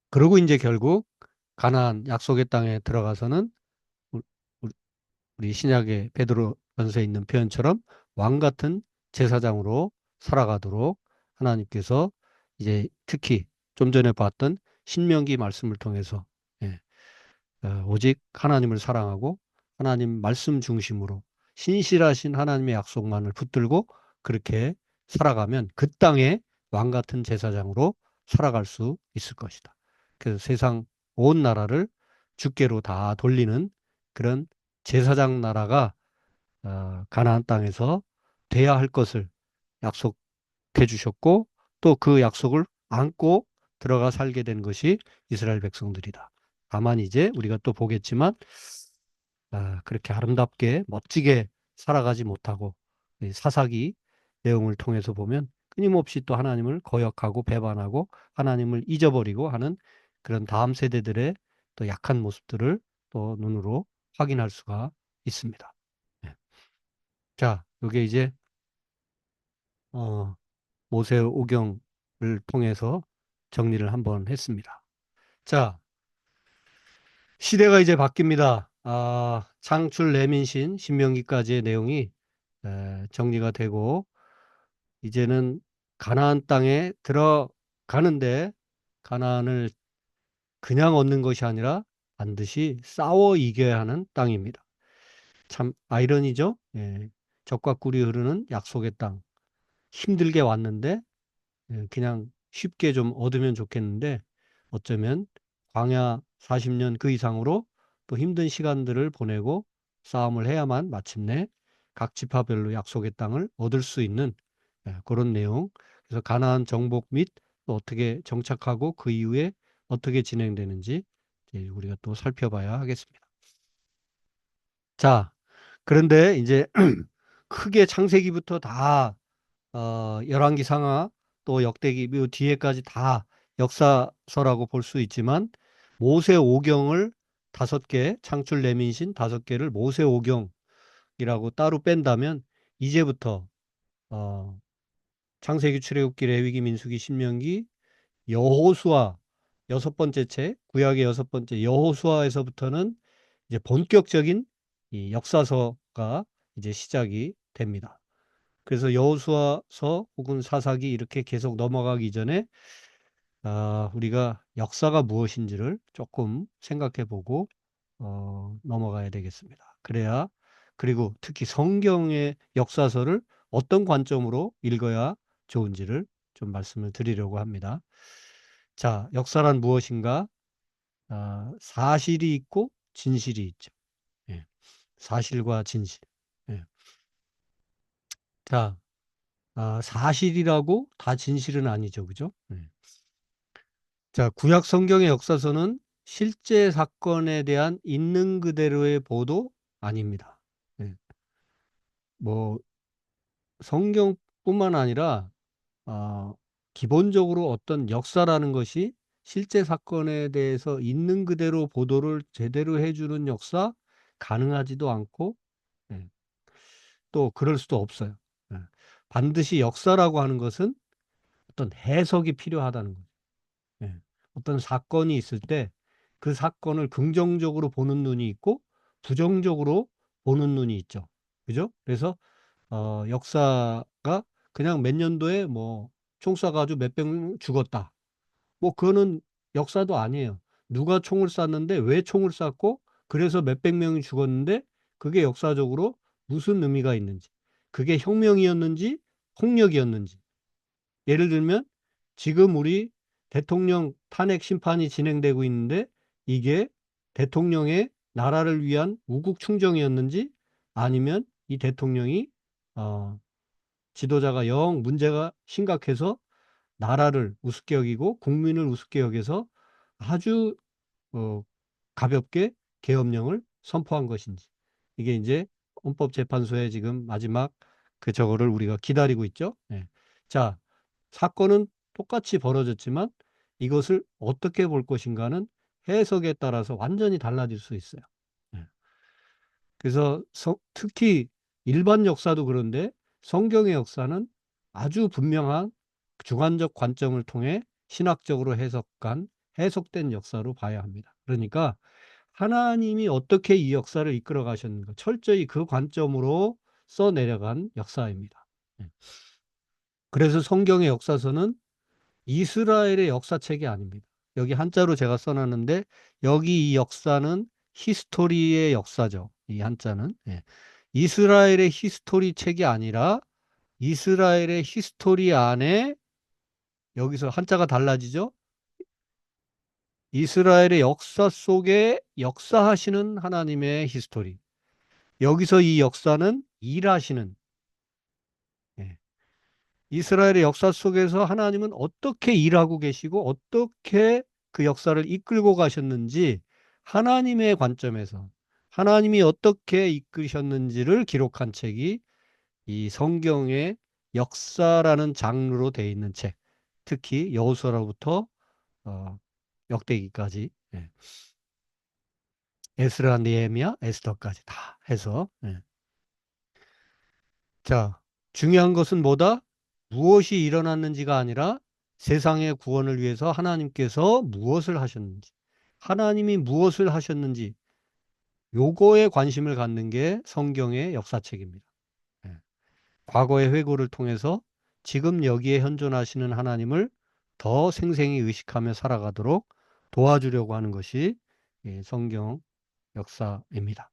그리고 이제 결국 가나안 약속의 땅에 들어가서는 우리 신약의 베드로전서에 있는 표현처럼 왕 같은 제사장으로 살아가도록 하나님께서 이제 특히 좀 전에 봤던 신명기 말씀을 통해서 예, 오직 하나님을 사랑하고 하나님 말씀 중심으로 신실하신 하나님의 약속만을 붙들고 그렇게 살아가면 그 땅에 왕 같은 제사장으로 살아갈 수 있을 것이다. 그래서 세상 온 나라를 주께로 다 돌리는 그런 제사장 나라가 가나안 땅에서 돼야 할 것을 약속해 주셨고 또 그 약속을 안고 들어가 살게 된 것이 이스라엘 백성들이다. 다만 이제 우리가 또 보겠지만 그렇게 아름답게 멋지게 살아가지 못하고 이 사사기 내용을 통해서 보면 끊임없이 또 하나님을 거역하고 배반하고 하나님을 잊어버리고 하는 그런 다음 세대들의 또 약한 모습들을 또 눈으로 확인할 수가 있습니다. 네. 자, 이게 이제 어, 모세 오경을 통해서 정리를 한번 했습니다. 자, 시대가 이제 바뀝니다. 창출 내민신 신명기까지의 내용이 정리가 되고 이제는 가나안 땅에 들어가는데 가나안을 그냥 얻는 것이 아니라 반드시 싸워 이겨야 하는 땅입니다. 참 아이러니죠? 예. 적과 꿀이 흐르는 약속의 땅. 힘들게 왔는데 그냥 쉽게 좀 얻으면 좋겠는데 어쩌면 광야 40년 그 이상으로 또 힘든 시간들을 보내고 싸움을 해야만 마침내 각 지파별로 약속의 땅을 얻을 수 있는 그런 내용. 그래서 가나안 정복 및 또 어떻게 정착하고 그 이후에 어떻게 진행되는지 이제 우리가 또 살펴봐야 하겠습니다. 자, 그런데 이제 크게 창세기부터 다 열왕기 상하 또 역대기 요 뒤에까지 다 역사서라고 볼 수 있지만 모세 오경을 5개 창출 레민신 5개를 모세 오경이라고 따로 뺀다면 이제부터 어, 창세기 출애굽기 레위기 민수기 신명기 여호수아 6번째 책 구약의 6번째 여호수아에서부터는 이제 본격적인 이 역사서가 이제 시작이 됩니다. 그래서 여호수아서 혹은 사사기 이렇게 계속 넘어가기 전에 우리가 역사가 무엇인지를 조금 생각해 보고 넘어가야 되겠습니다. 그래야 그리고 특히 성경의 역사서를 어떤 관점으로 읽어야 좋은지를 좀 말씀을 드리려고 합니다. 자, 역사란 무엇인가? 사실이 있고 진실이 있죠. 예, 사실과 진실. 예. 자, 사실이라고 다 진실은 아니죠. 그죠? 네. 자, 구약 성경의 역사서는 실제 사건에 대한 있는 그대로의 보도 아닙니다. 네. 뭐, 성경뿐만 아니라, 어, 기본적으로 어떤 역사라는 것이 실제 사건에 대해서 있는 그대로 보도를 제대로 해주는 역사 가능하지도 않고, 네. 또 그럴 수도 없어요. 네. 반드시 역사라고 하는 것은 어떤 해석이 필요하다는 거죠. 예. 어떤 사건이 있을 때 그 사건을 긍정적으로 보는 눈이 있고 부정적으로 보는 눈이 있죠. 그죠? 그래서 역사가 그냥 몇 년도에 뭐 총 쏴가지고 몇백 명 죽었다. 뭐 그거는 역사도 아니에요. 누가 총을 쐈는데 왜 총을 쐈고 그래서 몇백 명이 죽었는데 그게 역사적으로 무슨 의미가 있는지. 그게 혁명이었는지 폭력이었는지. 예를 들면 지금 우리 대통령 탄핵 심판이 진행되고 있는데 이게 대통령의 나라를 위한 우국 충정이었는지 아니면 이 대통령이 어, 지도자가 영 문제가 심각해서 나라를 우습게 여기고 국민을 우습게 여겨서 아주 어, 가볍게 계엄령을 선포한 것인지 이게 이제 헌법재판소의 지금 마지막 그 저거를 우리가 기다리고 있죠. 예. 자, 사건은 똑같이 벌어졌지만 이것을 어떻게 볼 것인가는 해석에 따라서 완전히 달라질 수 있어요. 예. 그래서 특히 일반 역사도 그런데 성경의 역사는 아주 분명한 주관적 관점을 통해 신학적으로 해석된 역사로 봐야 합니다. 그러니까 하나님이 어떻게 이 역사를 이끌어 가셨는가 철저히 그 관점으로 써내려간 역사입니다. 예. 그래서 성경의 역사서는 이스라엘의 역사책이 아닙니다. 여기 한자로 제가 써놨는데 여기 이 역사는 히스토리의 역사죠. 이 한자는. 예. 이스라엘의 히스토리 책이 아니라 이스라엘의 히스토리 안에 여기서 한자가 달라지죠. 이스라엘의 역사 속에 역사하시는 하나님의 히스토리. 여기서 이 역사는 일하시는 예. 이스라엘의 역사 속에서 하나님은 어떻게 일하고 계시고 어떻게 그 역사를 이끌고 가셨는지 하나님의 관점에서 하나님이 어떻게 이끄셨는지를 기록한 책이 이 성경의 역사라는 장르로 되어 있는 책. 특히 여호수아로부터 어, 역대기까지 예. 에스라, 느헤미야, 에스더까지 다 해서 예. 자, 중요한 것은 뭐다? 무엇이 일어났는지가 아니라 세상의 구원을 위해서 하나님께서 무엇을 하셨는지, 하나님이 무엇을 하셨는지, 요거에 관심을 갖는 게 성경의 역사책입니다. 예. 과거의 회고를 통해서 지금 여기에 현존하시는 하나님을 더 생생히 의식하며 살아가도록 도와주려고 하는 것이 성경 역사입니다.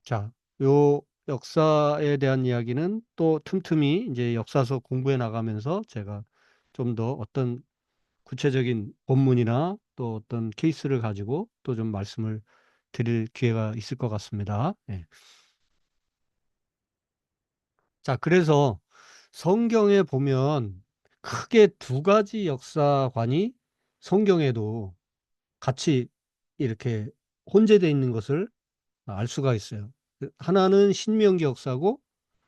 자, 요 역사에 대한 이야기는 또 틈틈이 이제 역사서 공부해 나가면서 제가 좀 더 어떤 구체적인 본문이나 또 어떤 케이스를 가지고 또 좀 말씀을 드릴 기회가 있을 것 같습니다. 예. 자, 그래서 성경에 보면 크게 두 가지 역사관이 성경에도 같이 이렇게 혼재되어 있는 것을 알 수가 있어요. 하나는 신명기 역사고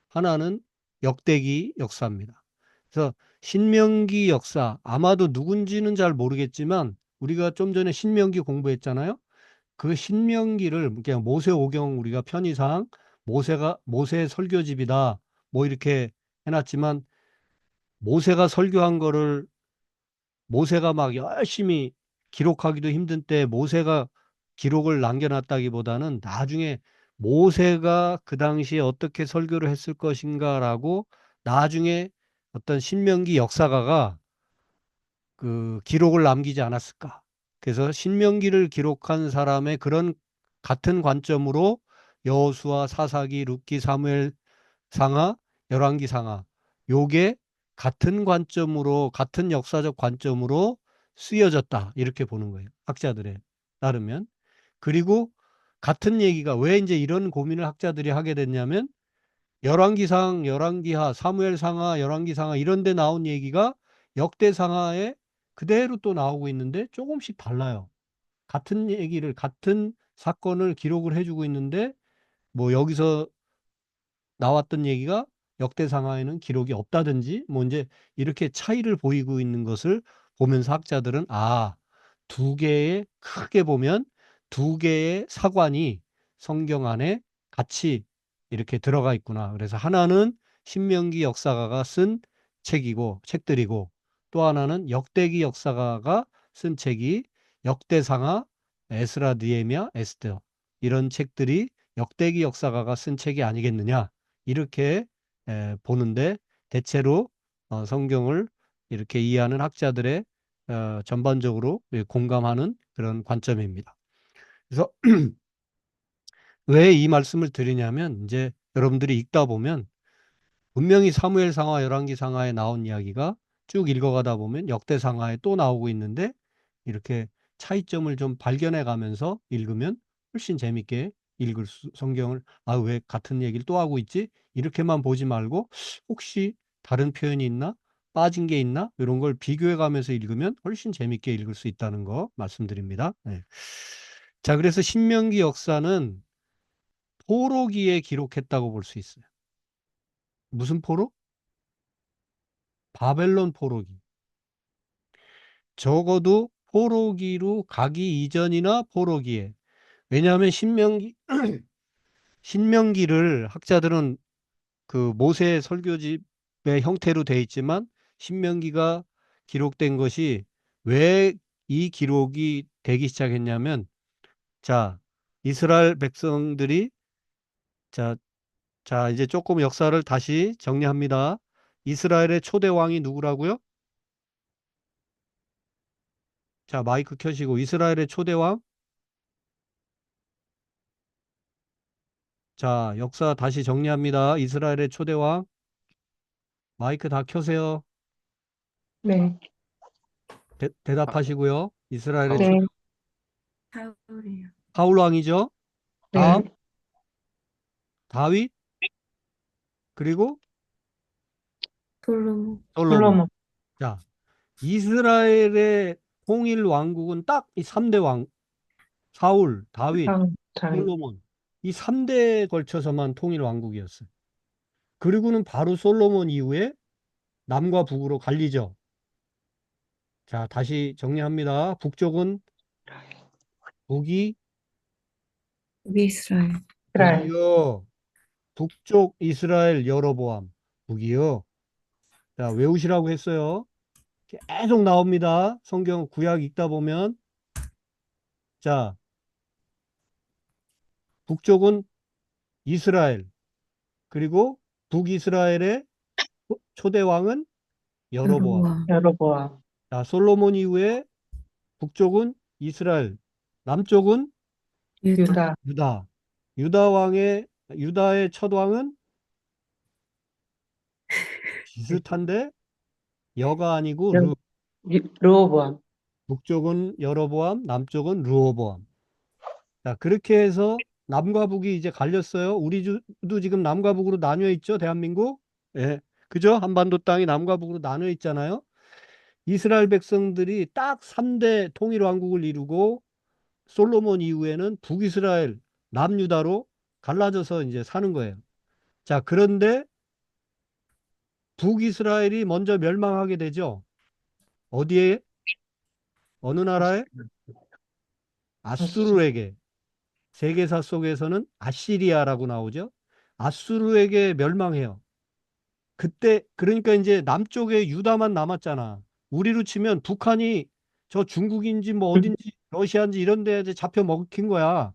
하나는 역대기 역사입니다. 그래서 신명기 역사, 아마도 누군지는 잘 모르겠지만 우리가 좀 전에 신명기 공부했잖아요. 그 신명기를 그냥 모세오경 우리가 편의상 모세의 설교집이다 뭐 이렇게 해놨지만 모세가 설교한 거를 모세가 막 열심히 기록하기도 힘든 때 모세가 기록을 남겨놨다기보다는 나중에 모세가 그 당시에 어떻게 설교를 했을 것인가라고 나중에 어떤 신명기 역사가가 그 기록을 남기지 않았을까. 그래서 신명기를 기록한 사람의 그런 같은 관점으로 여호수아, 사사기, 룻기, 사무엘 상하, 열왕기 상하 요게 같은 관점으로 같은 역사적 관점으로 쓰여졌다 이렇게 보는 거예요. 학자들에 따르면. 그리고 같은 얘기가 왜 이제 이런 고민을 학자들이 하게 됐냐면 열왕기상, 열왕기하, 사무엘상하, 열왕기상하 이런 데 나온 얘기가 역대상하에 그대로 또 나오고 있는데 조금씩 달라요. 같은 얘기를 같은 사건을 기록을 해주고 있는데 뭐 여기서 나왔던 얘기가 역대상하에는 기록이 없다든지 뭐 이제 이렇게 차이를 보이고 있는 것을 보면서 학자들은 두 개의 크게 보면 두 개의 사관이 성경 안에 같이 이렇게 들어가 있구나. 그래서 하나는 신명기 역사가가 쓴 책들이고 또 하나는 역대기 역사가가 쓴 책이 역대상하, 에스라, 느헤미야, 에스더 이런 책들이 역대기 역사가가 쓴 책이 아니겠느냐. 이렇게 보는데 대체로 성경을 이렇게 이해하는 학자들의 전반적으로 공감하는 그런 관점입니다. 그래서 왜 이 말씀을 드리냐면 이제 여러분들이 읽다 보면 분명히 사무엘상하, 열왕기상하에 나온 이야기가 쭉 읽어가다 보면 역대상하에 또 나오고 있는데 이렇게 차이점을 좀 발견해 가면서 읽으면 훨씬 재밌게 성경을 왜 같은 얘기를 또 하고 있지? 이렇게만 보지 말고 혹시 다른 표현이 있나? 빠진 게 있나? 이런 걸 비교해 가면서 읽으면 훨씬 재밌게 읽을 수 있다는 거 말씀드립니다. 네. 자, 그래서 신명기 역사는 포로기에 기록했다고 볼 수 있어요. 무슨 포로? 바벨론 포로기. 적어도 포로기로 가기 이전이나 포로기에. 왜냐하면 신명기를 학자들은 그 모세 설교집의 형태로 돼 있지만 신명기가 기록된 것이 왜 이 기록이 되기 시작했냐면 자, 이스라엘 백성들이 자, 이제 조금 역사를 다시 정리합니다. 이스라엘의 초대 왕이 누구라고요? 자, 마이크 켜시고 이스라엘의 초대 왕. 자, 역사 다시 정리합니다. 이스라엘의 초대 왕. 마이크 다 켜세요. 네, 사, 대답하시고요. 이스라엘의 사울, 네, 초대 사울이요. 사울 왕이죠. 다음 네. 다윗 그리고 솔로몬. 솔로몬. 솔로몬, 자, 이스라엘의 통일 왕국은 딱 이 3대 왕, 사울, 다윗, 다윗. 솔로몬. 이 3대에 걸쳐서만 통일 왕국이었어요. 그리고는 바로 솔로몬 이후에 남과 북으로 갈리죠. 자, 다시 정리합니다. 북쪽은 북이 우리 이스라엘. 이스라엘. 북이요. 북쪽 이스라엘 여로보암. 북이요. 자, 외우시라고 했어요. 계속 나옵니다. 성경 구약 읽다 보면. 자, 북쪽은 이스라엘. 그리고 북이스라엘의 초대 왕은 여로보암. 여로보암, 여로보암, 자, 솔로몬 이후에 북쪽은 이스라엘, 남쪽은 유다, 유다, 유다. 유다의 첫 왕은 비슷한데 여가 아니고 여- 르호보암, 북쪽은 여로보암, 남쪽은 르호보암. 자, 그렇게 해서 남과 북이 이제 갈렸어요. 우리도 지금 남과 북으로 나뉘어 있죠, 대한민국. 예. 그죠? 한반도 땅이 남과 북으로 나뉘어 있잖아요. 이스라엘 백성들이 딱 3대 통일 왕국을 이루고 솔로몬 이후에는 북이스라엘, 남유다로 갈라져서 이제 사는 거예요. 자, 그런데 북이스라엘이 먼저 멸망하게 되죠. 어디에? 어느 나라에? 아수르, 아수르에게. 세계사 속에서는 아시리아라고 나오죠. 아수르에게 멸망해요. 그때 그러니까 이제 남쪽에 유다만 남았잖아. 우리로 치면 북한이 저 중국인지 뭐 어딘지 러시아인지 이런 데 이제 잡혀 먹힌 거야.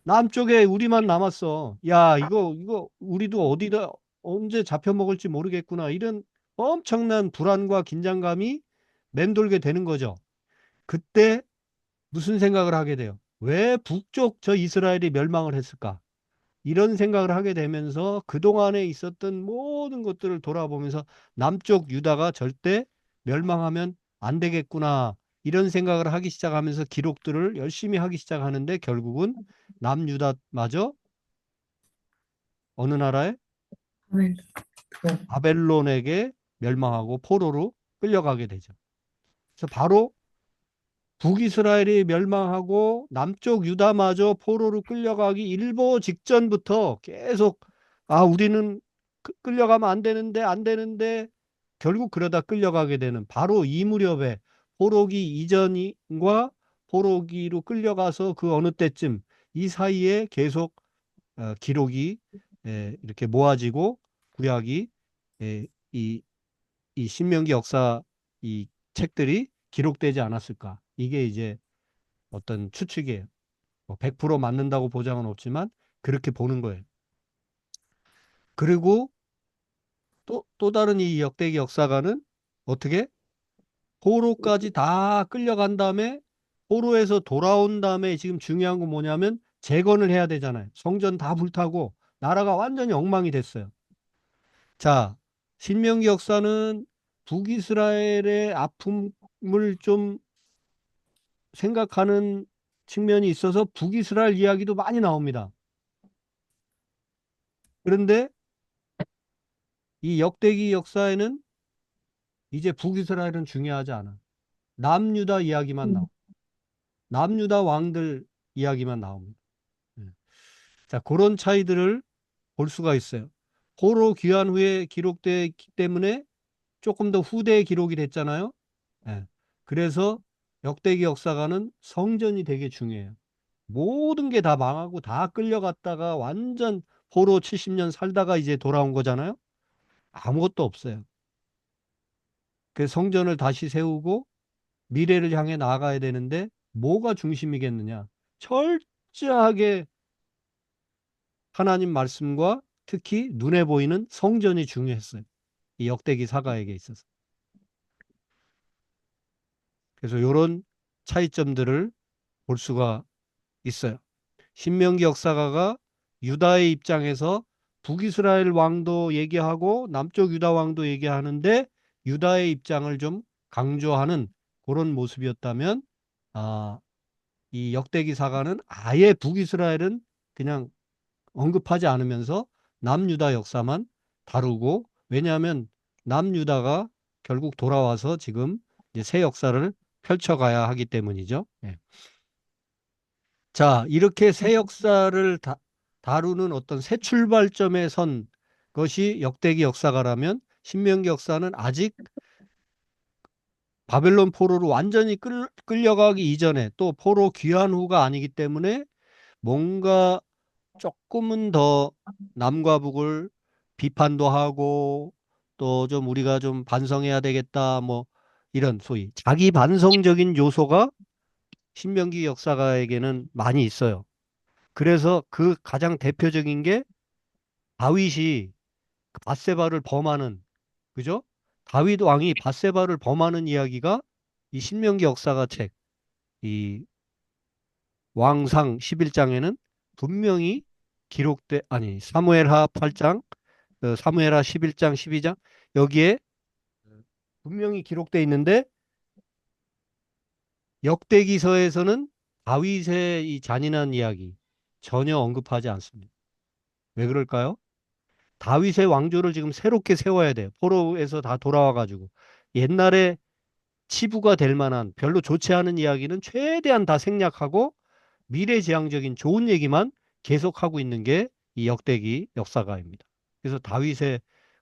남쪽에 우리만 남았어. 야, 이거 우리도 어디다 언제 잡혀 먹을지 모르겠구나. 이런 엄청난 불안과 긴장감이 맴돌게 되는 거죠. 그때 무슨 생각을 하게 돼요? 왜 북쪽 저 이스라엘이 멸망을 했을까? 이런 생각을 하게 되면서 그동안에 있었던 모든 것들을 돌아보면서 남쪽 유다가 절대 멸망하면 안 되겠구나. 이런 생각을 하기 시작하면서 기록들을 열심히 하기 시작하는데 결국은 남유다마저 어느 나라에? 아멘, 바벨론에게 멸망하고 포로로 끌려가게 되죠. 그래서 바로 북이스라엘이 멸망하고 남쪽 유다마저 포로로 끌려가기 일보 직전부터 계속 우리는 끌려가면 안 되는데 안 되는데 결국 그러다 끌려가게 되는 바로 이 무렵에 포로기 이전과 포로기로 끌려가서 그 어느 때쯤 이 사이에 계속 기록이 이렇게 모아지고 구약이 에, 이, 이 신명기 역사 이 책들이 기록되지 않았을까. 이게 이제 어떤 추측이에요. 뭐 100% 맞는다고 보장은 없지만 그렇게 보는 거예요. 그리고 또 다른 이 역대기 역사가는 어떻게 포로까지 다 끌려간 다음에 포로에서 돌아온 다음에 지금 중요한 건 뭐냐면 재건을 해야 되잖아요. 성전 다 불타고 나라가 완전히 엉망이 됐어요. 자, 신명기 역사는 북이스라엘의 아픔을 좀 생각하는 측면이 있어서 북이스라엘 이야기도 많이 나옵니다. 그런데 이 역대기 역사에는 이제 북이스라엘은 중요하지 않아. 남유다 이야기만 나오. 남유다 왕들 이야기만 나옵니다. 예. 자, 그런 차이들을 볼 수가 있어요. 포로 귀환 후에 기록되기 때문에 조금 더 후대에 기록이 됐잖아요. 예. 그래서 역대기 역사가는 성전이 되게 중요해요. 모든 게 다 망하고 다 끌려갔다가 완전 포로 70년 살다가 이제 돌아온 거잖아요. 아무것도 없어요. 그 성전을 다시 세우고 미래를 향해 나아가야 되는데 뭐가 중심이겠느냐? 철저하게 하나님 말씀과 특히 눈에 보이는 성전이 중요했어요. 이 역대기 사가에게 있어서. 그래서 이런 차이점들을 볼 수가 있어요. 신명기 역사가가 유다의 입장에서 북이스라엘 왕도 얘기하고 남쪽 유다 왕도 얘기하는데 유다의 입장을 좀 강조하는 그런 모습이었다면 이 역대기사가는 아예 북이스라엘은 그냥 언급하지 않으면서 남유다 역사만 다루고 왜냐하면 남유다가 결국 돌아와서 지금 이제 새 역사를 펼쳐가야 하기 때문이죠. 예. 자, 이렇게 새 역사를 다루는 어떤 새 출발점에 선 것이 역대기 역사가라면 신명기 역사는 아직 바벨론 포로로 완전히 끌려가기 이전에 또 포로 귀환 후가 아니기 때문에 뭔가 조금은 더 남과 북을 비판도 하고 또 좀 우리가 좀 반성해야 되겠다 뭐 이런 소위 자기 반성적인 요소가 신명기 역사가에게는 많이 있어요. 그래서 그 가장 대표적인 게 다윗이 그 밧세바를 범하는 그죠? 다윗 왕이 밧세바를 범하는 이야기가 이 신명기 역사가 책, 이 왕상 11장에는 분명히 아니, 사무엘하 8장, 사무엘하 11장, 12장, 여기에 분명히 기록돼 있는데, 역대기서에서는 다윗의 이 잔인한 이야기 전혀 언급하지 않습니다. 왜 그럴까요? 다윗의 왕조를 지금 새롭게 세워야 돼요. 포로에서 다 돌아와가지고. 옛날에 치부가 될 만한 별로 좋지 않은 이야기는 최대한 다 생략하고 미래지향적인 좋은 얘기만 계속하고 있는 게 이 역대기 역사가입니다. 그래서 다윗의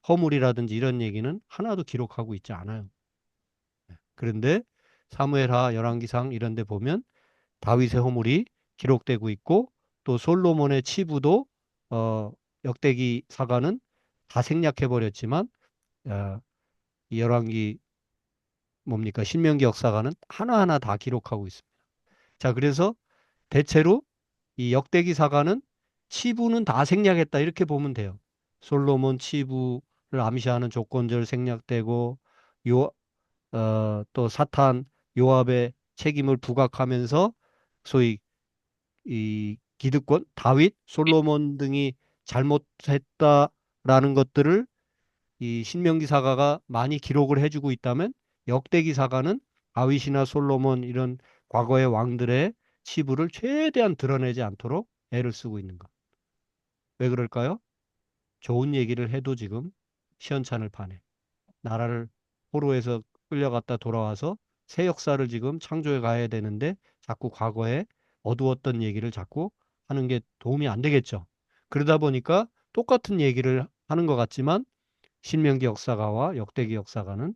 허물이라든지 이런 얘기는 하나도 기록하고 있지 않아요. 그런데 사무엘하 열왕기상 이런 데 보면 다윗의 허물이 기록되고 있고 또 솔로몬의 치부도 어, 역대기 사가는 다 생략해 버렸지만 이 열왕기 뭡니까 신명기 역사가는 하나하나 다 기록하고 있습니다. 자, 그래서 대체로 이 역대기 사가는 치부는 다 생략했다 이렇게 보면 돼요. 솔로몬 치부를 암시하는 조건절 생략되고 요 또 사탄 요압의 책임을 부각하면서 소위 이 기득권 다윗 솔로몬 등이 잘못했다라는 것들을 이 신명기 사가가 많이 기록을 해주고 있다면 역대기 사가는 다윗이나 솔로몬 이런 과거의 왕들의 치부를 최대한 드러내지 않도록 애를 쓰고 있는 것. 왜 그럴까요? 좋은 얘기를 해도 지금 시원찮을 판에 나라를 포로에서 끌려갔다 돌아와서 새 역사를 지금 창조해 가야 되는데 자꾸 과거에 어두웠던 얘기를 자꾸 하는 게 도움이 안 되겠죠. 그러다 보니까 똑같은 얘기를 하는 것 같지만 신명기 역사가와 역대기 역사가는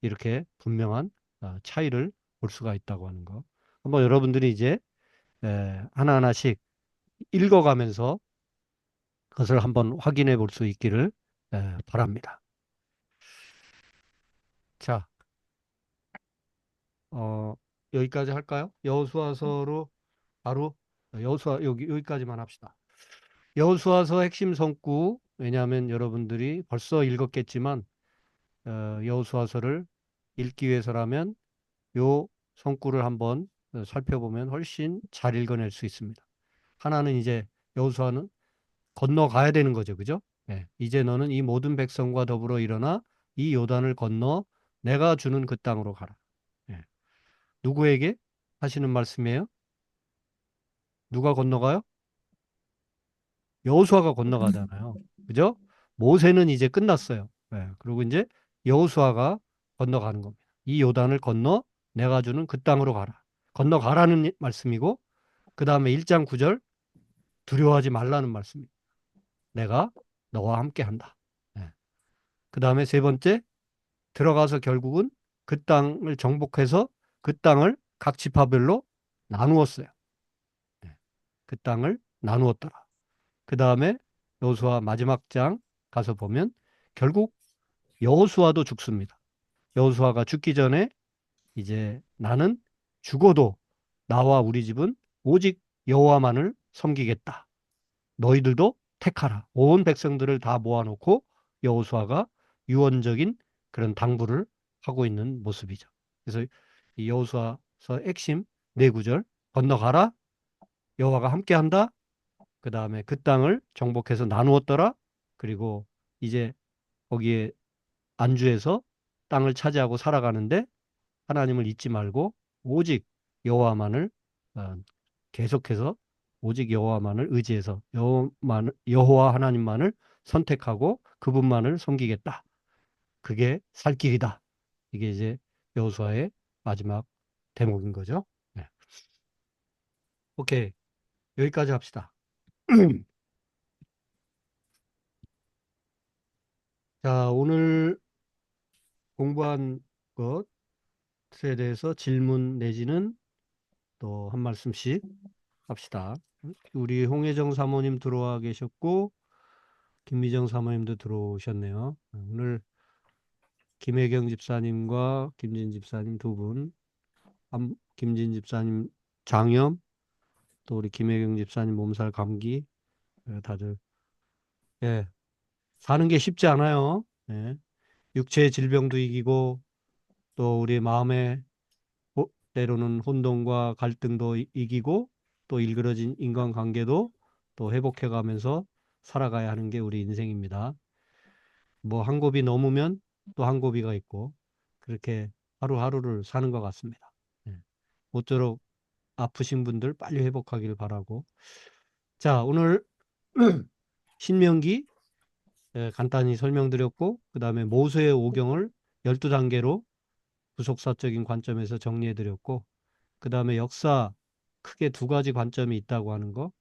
이렇게 분명한 차이를 볼 수가 있다고 하는 거. 한번 여러분들이 이제 하나하나씩 읽어가면서 그것을 한번 확인해 볼 수 있기를 바랍니다. 자, 어, 여기까지 할까요? 여호수아서로 바로 여호수아 여기까지만 합시다. 여호수아서 핵심 성구 왜냐하면 여러분들이 벌써 읽었겠지만 여호수아서를 읽기 위해서라면 요 성구를 한번 살펴보면 훨씬 잘 읽어낼 수 있습니다. 하나는 이제 여호수아는 건너가야 되는 거죠. 그죠? 예. 이제 너는 이 모든 백성과 더불어 일어나 이 요단을 건너 내가 주는 그 땅으로 가라. 예. 누구에게 하시는 말씀이에요? 누가 건너가요? 여호수아가 건너가잖아요. 그죠? 모세는 이제 끝났어요. 예. 그리고 이제 여호수아가 건너가는 겁니다. 이 요단을 건너 내가 주는 그 땅으로 가라. 건너가라는 말씀이고 그 다음에 1장 9절 두려워하지 말라는 말씀입니다. 내가 너와 함께 한다. 예. 그 다음에 세 번째 들어가서 결국은 그 땅을 정복해서 그 땅을 각 지파별로 나누었어요. 예. 그 땅을 나누었더라. 그 다음에 여호수아 마지막 장 가서 보면 결국 여호수아도 죽습니다. 여호수아가 죽기 전에 이제 나는 죽어도 나와 우리 집은 오직 여호와만을 섬기겠다. 너희들도 택하라. 온 백성들을 다 모아놓고 여호수아가 유언적인 그런 당부를 하고 있는 모습이죠. 그래서 이 여호수아서 핵심 네 구절 건너가라. 여호와가 함께한다. 그 다음에 그 땅을 정복해서 나누었더라. 그리고 이제 거기에 안주해서 땅을 차지하고 살아가는데 하나님을 잊지 말고 오직 여호와만을 어, 계속해서 오직 여호와만을 의지해서 여호와 하나님만을 선택하고 그분만을 섬기겠다. 그게 살 길이다. 이게 이제 여호수아의 마지막 대목인 거죠. 네. 오케이. 여기까지 합시다. 자, 오늘 공부한 것에 대해서 질문 내지는 또 한 말씀씩 합시다. 우리 홍혜정 사모님 들어와 계셨고 김미정 사모님도 들어오셨네요. 오늘 김혜경 집사님과 김진 집사님 두 분, 김진 집사님 장염, 또 우리 김혜경 집사님 몸살 감기, 다들 예, 사는 게 쉽지 않아요. 예. 육체의 질병도 이기고 또 우리 마음의 때로는 혼돈과 갈등도 이기고 또 일그러진 인간관계도 또 회복해가면서 살아가야 하는 게 우리 인생입니다. 뭐 한 고비 넘으면 또 한 고비가 있고 그렇게 하루하루를 사는 것 같습니다. 예. 모쪼록 아프신 분들 빨리 회복하길 바라고. 자, 오늘 신명기 간단히 설명드렸고 그다음에 모세의 오경을 12단계로 구속사적인 관점에서 정리해드렸고 그다음에 역사 크게 두 가지 관점이 있다고 하는 거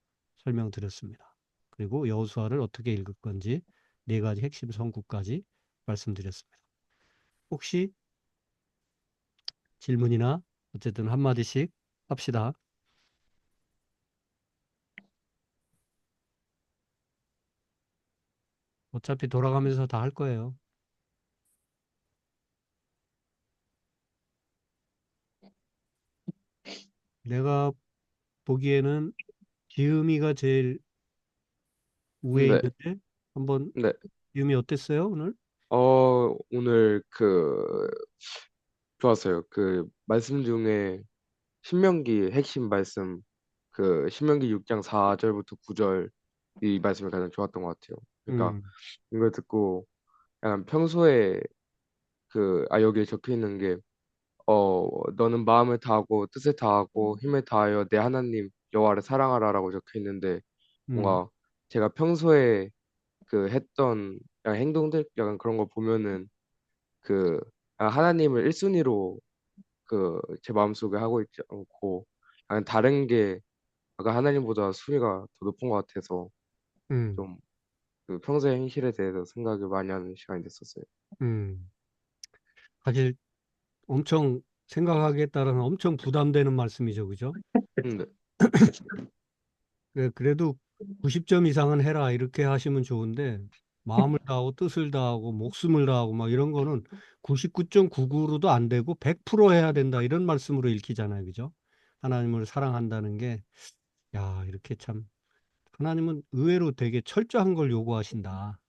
설명드렸습니다. 그리고 여호수아를 어떻게 읽을 건지 네 가지 핵심 성구까지 말씀드렸습니다. 혹시 질문이나 어쨌든 한마디씩 합시다. 어차피 돌아가면서 다 할 거예요. 내가 보기에는 지음이가 제일 우에 네, 있는데 한번 네. 지음이 어땠어요 오늘? 오늘 좋았어요. 말씀 중에 신명기 핵심 말씀, 신명기 6장 4절부터 9절 이 말씀이 가장 좋았던 것 같아요. 그러니까 음, 이걸 듣고 약간 평소에 여기에 적혀 있는 게, 너는 마음을 다하고 뜻을 다하고 힘을 다하여 내 하나님 여호와를 사랑하라라고 적혀 있는데 음, 뭔가 제가 평소에 했던 약간 행동들 약간 그런 거 보면은 그 하나님을 1순위로 제 마음속에 하고 있지 않고 약간 다른 게 약간 하나님보다 순위가 더 높은 것 같아서 음, 좀 평소의 행실에 대해서 생각을 많이 하는 시간이 됐었어요. 음. 사실 엄청 생각하기에 따라서 엄청 부담되는 말씀이죠, 그죠? 네. 그래도 90점 이상은 해라 이렇게 하시면 좋은데 마음을 다하고 뜻을 다하고 목숨을 다하고 막 이런 거는 99.99로도 안 되고 100% 해야 된다 이런 말씀으로 읽히잖아요, 그죠? 하나님을 사랑한다는 게 야, 이렇게 참 하나님은 의외로 되게 철저한 걸 요구하신다.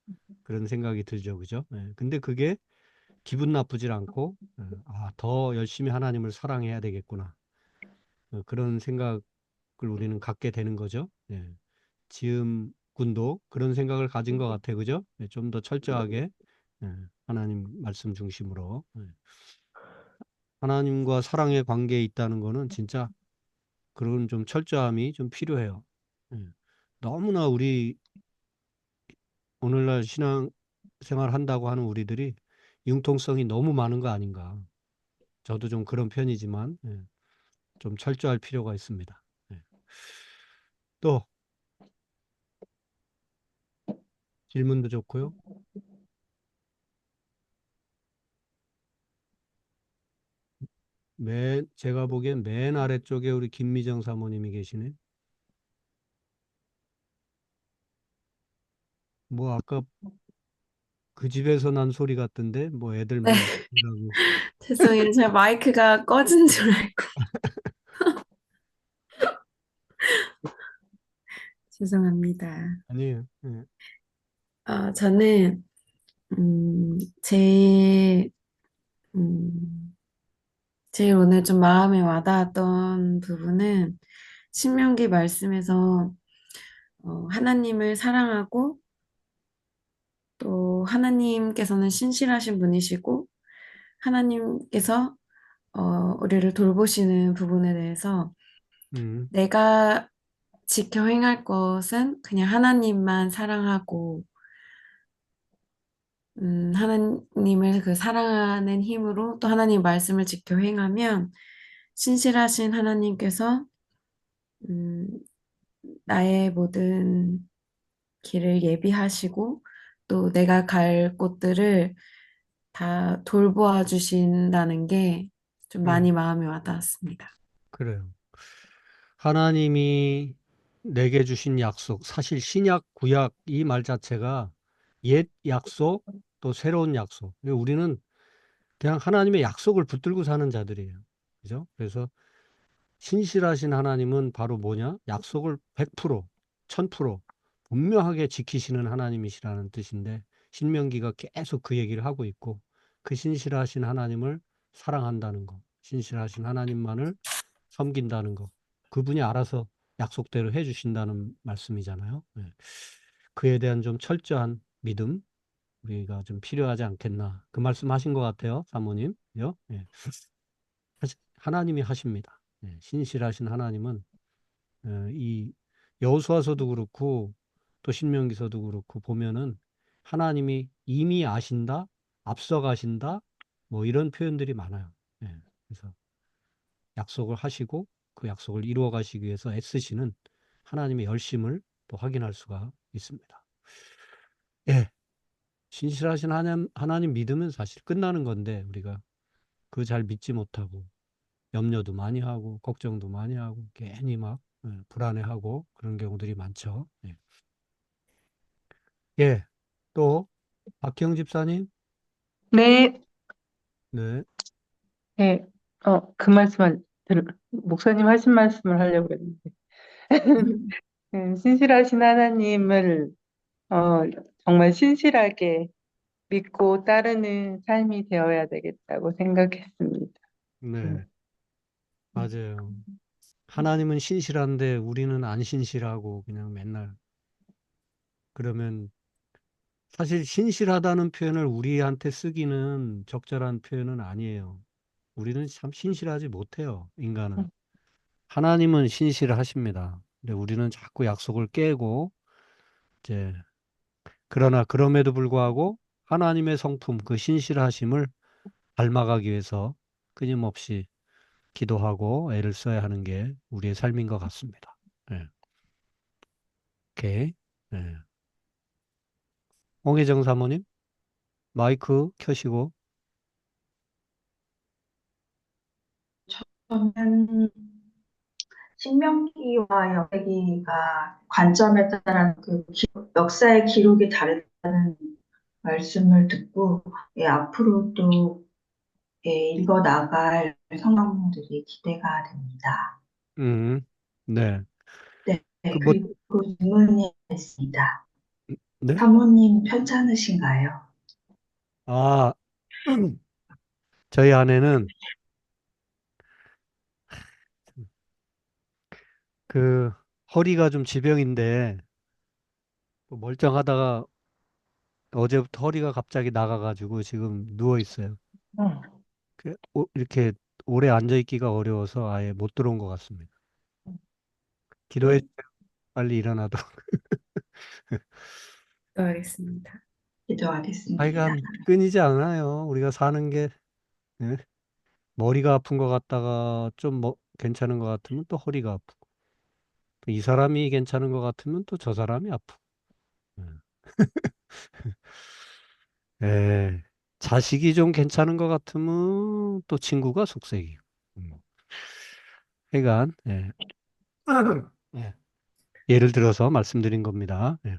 그런 생각이 들죠, 그죠? 예, 근데 그게 기분 나쁘질 않고 더 열심히 하나님을 사랑해야 되겠구나. 그런 생각을 우리는 갖게 되는 거죠. 예. 지음 군도 그런 생각을 가진 것 같아요. 그죠? 좀 더 네. 철저하게 하나님 말씀 중심으로 하나님과 사랑의 관계에 있다는 거는 진짜 그런 좀 철저함이 좀 필요해요. 예. 너무나 우리 오늘날 신앙 생활 한다고 하는 우리들이 융통성이 너무 많은 거 아닌가. 저도 좀 그런 편이지만 좀 철저할 필요가 있습니다. 예. 또 질문도 좋고요. 제가 보기엔 맨 아래쪽에 우리 김미정 사모님이 계시네. 뭐 아까 그 집에서 난 소리 같던데 뭐 애들 네, 뭐 이라고 죄송해요. 제가 마이크가 꺼진 줄 알고. 죄송합니다. 아니에요. 예. 저는, 음, 제일, 음, 제일 오늘 좀 마음에 와닿았던 부분은 신명기 말씀에서 하나님을 사랑하고 또 하나님께서는 신실하신 분이시고 하나님께서 우리를 돌보시는 부분에 대해서 음, 내가 지켜 행할 것은 그냥 하나님만 사랑하고, 하나님을 그 사랑하는 힘으로 또 하나님 말씀을 지켜 행하면 신실하신 하나님께서, 음, 나의 모든 길을 예비하시고 또 내가 갈 곳들을 다 돌보아 주신다는 게 좀 많이 음, 마음에 와닿았습니다. 그래요. 하나님이 내게 주신 약속, 사실 신약, 구약 이 말 자체가 옛 약속 또 새로운 약속. 우리는 그냥 하나님의 약속을 붙들고 사는 자들이에요. 그죠? 그래서 신실하신 하나님은 바로 뭐냐? 약속을 100%, 1000% 분명하게 지키시는 하나님이시라는 뜻인데 신명기가 계속 그 얘기를 하고 있고 그 신실하신 하나님을 사랑한다는 거, 신실하신 하나님만을 섬긴다는 거, 그분이 알아서 약속대로 해주신다는 말씀이잖아요. 예. 그에 대한 좀 철저한 믿음, 우리가 좀 필요하지 않겠나. 그 말씀 하신 것 같아요, 사모님요. 예. 하나님이 하십니다. 예. 신실하신 하나님은 이 여호수아서도 그렇고 또 신명기서도 그렇고 보면은 하나님이 이미 아신다, 앞서가신다, 뭐 이런 표현들이 많아요. 예. 그래서 약속을 하시고 그 약속을 이루어 가시기 위해서 애쓰시는 하나님의 열심을 또 확인할 수가 있습니다. 예. 신실하신 하나님 믿으면 사실 끝나는 건데 우리가 그 잘 믿지 못하고 염려도 많이 하고 걱정도 많이 하고 괜히 막 불안해하고 그런 경우들이 많죠. 예. 예. 또 박형 집사님, 네, 네, 네, 그 목사님 하신 말씀을 하려고 했는데, 신실하신 하나님을, 어, 정말 신실하게 믿고 따르는 삶이 되어야 되겠다고 생각했습니다. 네, 음, 맞아요. 하나님은 신실한데 우리는 안 신실하고 그냥 맨날 그러면 사실 신실하다는 표현을 우리한테 쓰기는 적절한 표현은 아니에요. 우리는 참 신실하지 못해요, 인간은. 음, 하나님은 신실하십니다. 근데 우리는 자꾸 약속을 깨고 이제 그러나 그럼에도 불구하고 하나님의 성품, 그 신실하심을 닮아가기 위해서 끊임없이 기도하고 애를 써야 하는 게 우리의 삶인 것 같습니다. 예. 오케이. 예. 홍혜정 사모님, 마이크 켜시고. 저는 신명기와 역대기가 관점에 따라 역사의 기록이 다르다는 말씀을 듣고 앞으로 또 읽어 나갈 성경들이 기대가 됩니다. 음, 네. 네, 그 뭐, 그리고 질문이 있습니다. 네? 사모님 편찮으신가요? 아, 저희 아내는 그 허리가 좀 지병인데 또 멀쩡하다가 어제부터 허리가 갑자기 나가가지고 지금 누워 있어요. 음, 이렇게 오래 앉아 있기가 어려워서 아예 못 들어온 것 같습니다. 기도해 주세요. 빨리 일어나도록. 기도하겠습니다. 기도하겠습니다. 하여간 끊이지 않아요. 우리가 사는 게 예? 머리가 아픈 것 같다가 좀 뭐 괜찮은 것 같으면 또 허리가 아프고 또 이 사람이 괜찮은 것 같으면 또 저 사람이 아프고. 예. 예. 자식이 좀 괜찮은 것 같으면 또 친구가 속색이고. 음. 하여간 예. 예. 예를 들어서 말씀드린 겁니다. 예.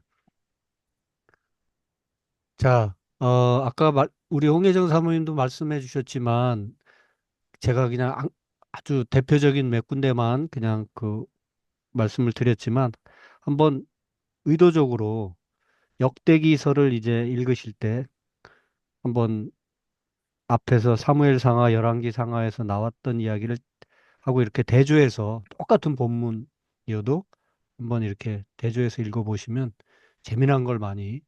자, 아까 우리 홍혜정 사모님도 말씀해 주셨지만 제가 그냥 아주 대표적인 몇 군데만 그냥 그 말씀을 드렸지만 한번 의도적으로 역대기서를 이제 읽으실 때 한번 앞에서 사무엘상하, 열왕기상하에서 나왔던 이야기를 하고 이렇게 대조해서 똑같은 본문이어도 한번 이렇게 대조해서 읽어보시면 재미난 걸 많이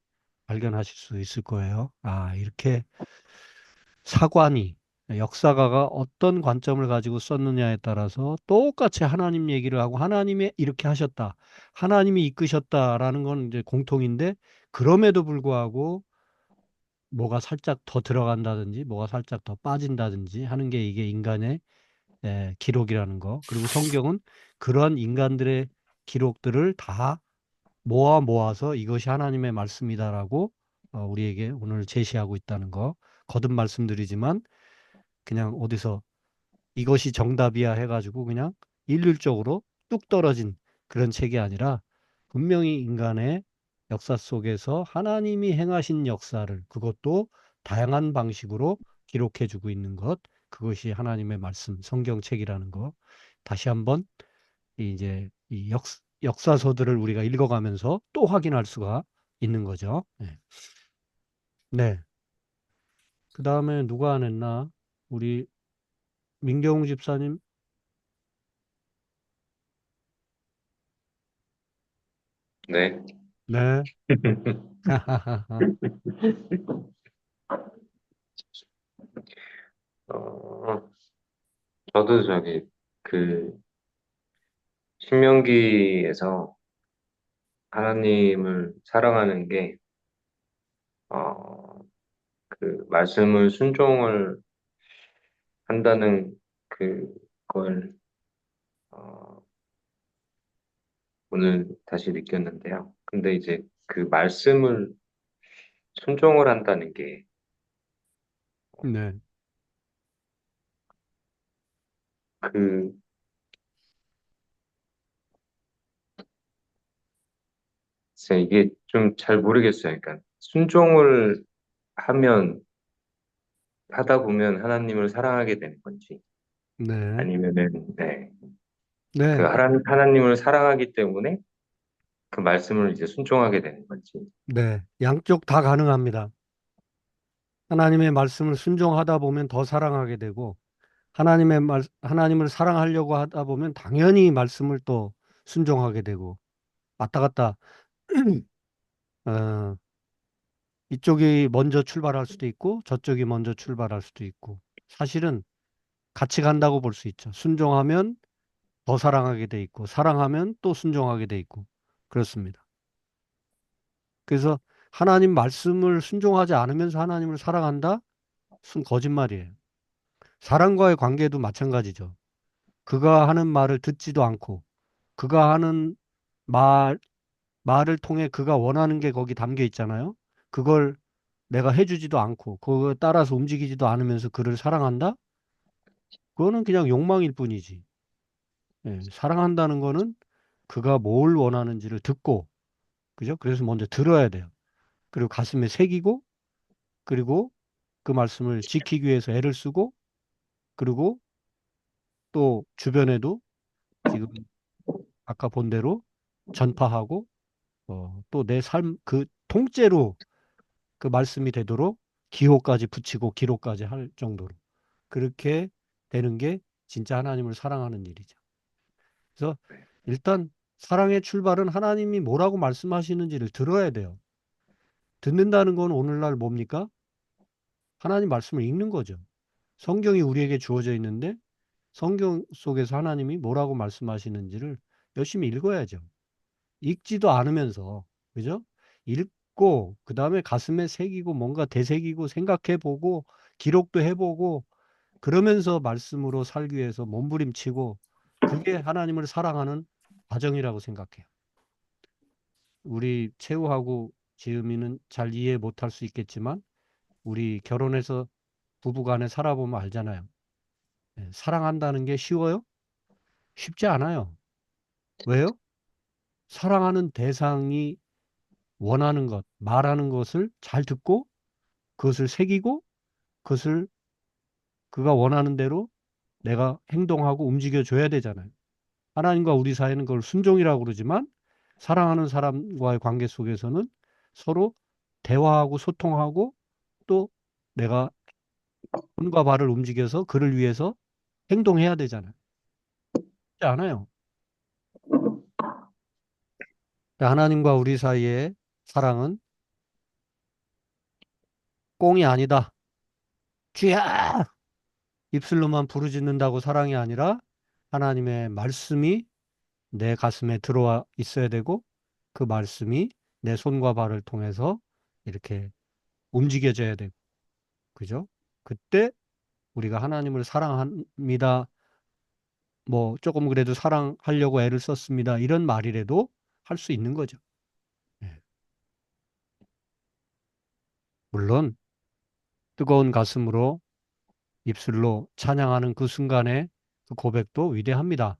발견하실 수 있을 거예요. 아, 이렇게 사관이 역사가가 어떤 관점을 가지고 썼느냐에 따라서 똑같이 하나님 얘기를 하고 하나님이 이렇게 하셨다. 하나님이 이끄셨다라는 건 이제 공통인데 그럼에도 불구하고 뭐가 살짝 더 들어간다든지 뭐가 살짝 더 빠진다든지 하는 게 이게 인간의 기록이라는 거. 그리고 성경은 그러한 인간들의 기록들을 다 모아서 이것이 하나님의 말씀이다라고 우리에게 오늘 제시하고 있다는 거. 거듭 말씀드리지만 그냥 어디서 이것이 정답이야 해가지고 그냥 일률적으로 뚝 떨어진 그런 책이 아니라 분명히 인간의 역사 속에서 하나님이 행하신 역사를 그것도 다양한 방식으로 기록해주고 있는 것, 그것이 하나님의 말씀, 성경책이라는 거. 다시 한번 이제 이 역사서들을 우리가 읽어가면서 또 확인할 수가 있는 거죠. 네. 네. 그 다음에 누가 안 했나? 우리 민경우 집사님? 네. 네. 어, 저도 그, 신명기에서 하나님을 사랑하는 게, 어, 그, 말씀을 순종을 한다는 그걸, 어, 오늘 다시 느꼈는데요. 근데 이제 그 말씀을 순종을 한다는 게, 네. 그, 글쎄 이게 좀 잘 모르겠어요. 그러니까, 순종을 하면, 하다 보면 하나님을 사랑하게 되는 건지, 네. 아니면은, 네. 그 네. 하나님을 사랑하기 때문에 그 말씀을 이제 순종하게 되는 건지. 네. 양쪽 다 가능합니다. 하나님의 말씀을 순종하다 보면 더 사랑하게 되고, 하나님을 사랑하려고 하다 보면 당연히 말씀을 또 순종하게 되고, 왔다 갔다, 어, 이쪽이 먼저 출발할 수도 있고, 저쪽이 먼저 출발할 수도 있고, 사실은 같이 간다고 볼 수 있죠. 순종하면 더 사랑하게 돼 있고, 사랑하면 또 순종하게 돼 있고, 그렇습니다. 그래서 하나님 말씀을 순종하지 않으면서 하나님을 사랑한다? 거짓말이에요. 사랑과의 관계도 마찬가지죠. 그가 하는 말을 듣지도 않고, 그가 하는 말, 말을 통해 그가 원하는 게 거기 담겨 있잖아요. 그걸 내가 해주지도 않고, 그거 따라서 움직이지도 않으면서 그를 사랑한다? 그거는 그냥 욕망일 뿐이지. 예, 사랑한다는 거는 그가 뭘 원하는지를 듣고, 그죠? 그래서 먼저 들어야 돼요. 그리고 가슴에 새기고, 그리고 그 말씀을 지키기 위해서 애를 쓰고, 그리고 또 주변에도 지금 아까 본 대로 전파하고, 또 내 삶, 그 통째로 그 말씀이 되도록 기호까지 붙이고 기록까지 할 정도로. 그렇게 되는 게 진짜 하나님을 사랑하는 일이죠. 그래서 일단 사랑의 출발은 하나님이 뭐라고 말씀하시는지를 들어야 돼요. 듣는다는 건 오늘날 뭡니까? 하나님 말씀을 읽는 거죠. 성경이 우리에게 주어져 있는데 성경 속에서 하나님이 뭐라고 말씀하시는지를 열심히 읽어야죠. 읽지도 않으면서, 그죠? 읽고, 그 다음에 가슴에 새기고, 뭔가 되새기고, 생각해 보고, 기록도 해보고, 그러면서 말씀으로 살기 위해서 몸부림치고, 그게 하나님을 사랑하는 과정이라고 생각해요. 우리 채우하고 지음이는 잘 이해 못할 수 있겠지만, 우리 결혼해서 부부간에 살아보면 알잖아요. 예, 사랑한다는 게 쉬워요? 쉽지 않아요. 왜요? 사랑하는 대상이 원하는 것, 말하는 것을 잘 듣고 그것을 새기고 그것을 그가 원하는 대로 내가 행동하고 움직여 줘야 되잖아요. 하나님과 우리 사이는 그걸 순종이라고 그러지만 사랑하는 사람과의 관계 속에서는 서로 대화하고 소통하고 또 내가 손과 발을 움직여서 그를 위해서 행동해야 되잖아요. 쉽지 않아요. 하나님과 우리 사이의 사랑은 꽁이 아니다. 쥐야! 입술로만 부르짖는다고 사랑이 아니라 하나님의 말씀이 내 가슴에 들어와 있어야 되고 그 말씀이 내 손과 발을 통해서 이렇게 움직여져야 되고, 그죠? 그때 우리가 하나님을 사랑합니다. 뭐 조금 그래도 사랑하려고 애를 썼습니다. 이런 말이라도 할 수 있는 거죠. 예. 물론 뜨거운 가슴으로 입술로 찬양하는 그 순간에 그 고백도 위대합니다.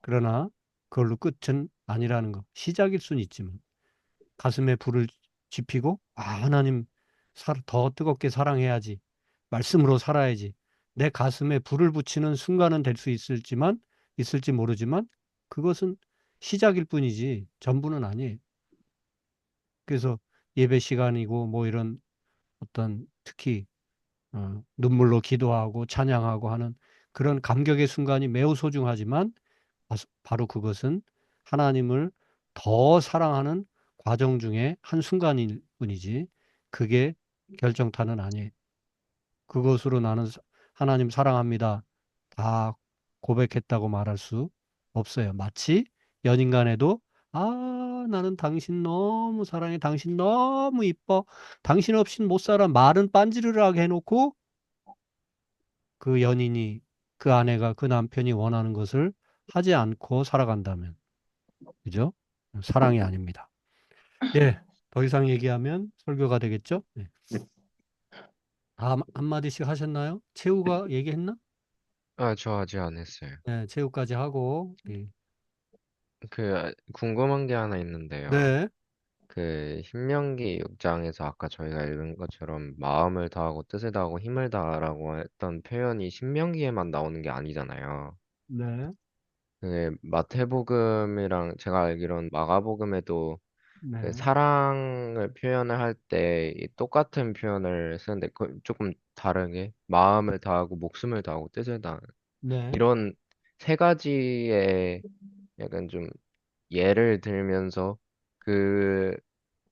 그러나 그걸로 끝은 아니라는 거. 시작일 수는 있지만 가슴에 불을 지피고 하나님 더 뜨겁게 사랑해야지. 말씀으로 살아야지. 내 가슴에 불을 붙이는 순간은 될 수 있을지 모르지만 그것은 시작일 뿐이지 전부는 아니에요. 그래서 예배 시간이고 뭐 이런 어떤 특히 눈물로 기도하고 찬양하고 하는 그런 감격의 순간이 매우 소중하지만 바로 그것은 하나님을 더 사랑하는 과정 중에 한 순간일 뿐이지 그게 결정타는 아니에요. 그것으로 나는 하나님 사랑합니다. 다 고백했다고 말할 수 없어요. 마치 연인 간에도 나는 당신 너무 사랑해. 당신 너무 이뻐. 당신 없인 못 살아. 말은 빤지르르하게 해놓고 그 연인이 그 아내가 그 남편이 원하는 것을 하지 않고 살아간다면 그죠? 사랑이 아닙니다. 예, 더 이상 얘기하면 설교가 되겠죠? 네. 한마디씩 하셨나요? 최우가 얘기했나? 저 아직 안 했어요. 네, 최우까지 하고 궁금한 게 하나 있는데요. 네, 신명기 6장에서 아까 저희가 읽은 것처럼 마음을 다하고 뜻을 다하고 힘을 다하라고 했던 표현이 신명기에만 나오는 게 아니잖아요. 네, 마태복음이랑 제가 알기로는 마가복음에도 네, 사랑을 표현을 할 때 똑같은 표현을 쓰는데 조금 다르게 마음을 다하고 목숨을 다하고 뜻을 다하는 네. 이런 세 가지의 약간 좀 예를 들면서 그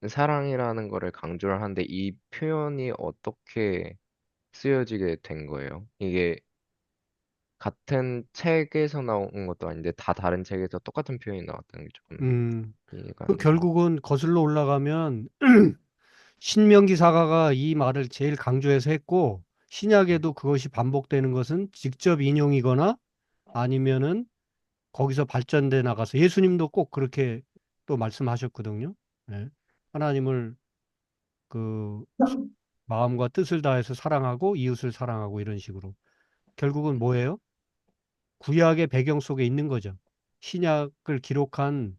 사랑이라는 거를 강조를 하는데 이 표현이 어떻게 쓰여지게 된 거예요? 이게 같은 책에서 나온 것도 아닌데 다 다른 책에서 똑같은 표현이 나왔다는 게 조금 이해가 안 돼요. 결국은 거슬러 올라가면 신명기 사가가 이 말을 제일 강조해서 했고 신약에도 그것이 반복되는 것은 직접 인용이거나 아니면은 거기서 발전돼 나가서 예수님도 꼭 그렇게 또 말씀하셨거든요. 네. 하나님을 그 마음과 뜻을 다해서 사랑하고 이웃을 사랑하고 이런 식으로 결국은 뭐예요? 구약의 배경 속에 있는 거죠. 신약을 기록한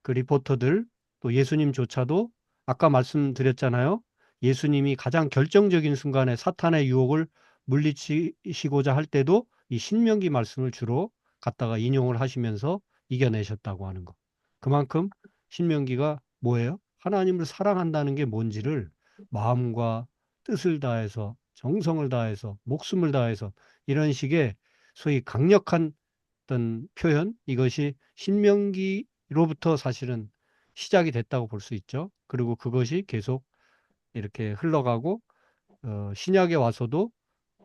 그 리포터들 또 예수님조차도 아까 말씀드렸잖아요. 예수님이 가장 결정적인 순간에 사탄의 유혹을 물리치시고자 할 때도 이 신명기 말씀을 주로 갖다가 인용을 하시면서 이겨내셨다고 하는 거. 그만큼 신명기가 뭐예요? 하나님을 사랑한다는 게 뭔지를 마음과 뜻을 다해서 정성을 다해서 목숨을 다해서 이런 식의 소위 강력한 어떤 표현 이것이 신명기로부터 사실은 시작이 됐다고 볼 수 있죠. 그리고 그것이 계속 이렇게 흘러가고 신약에 와서도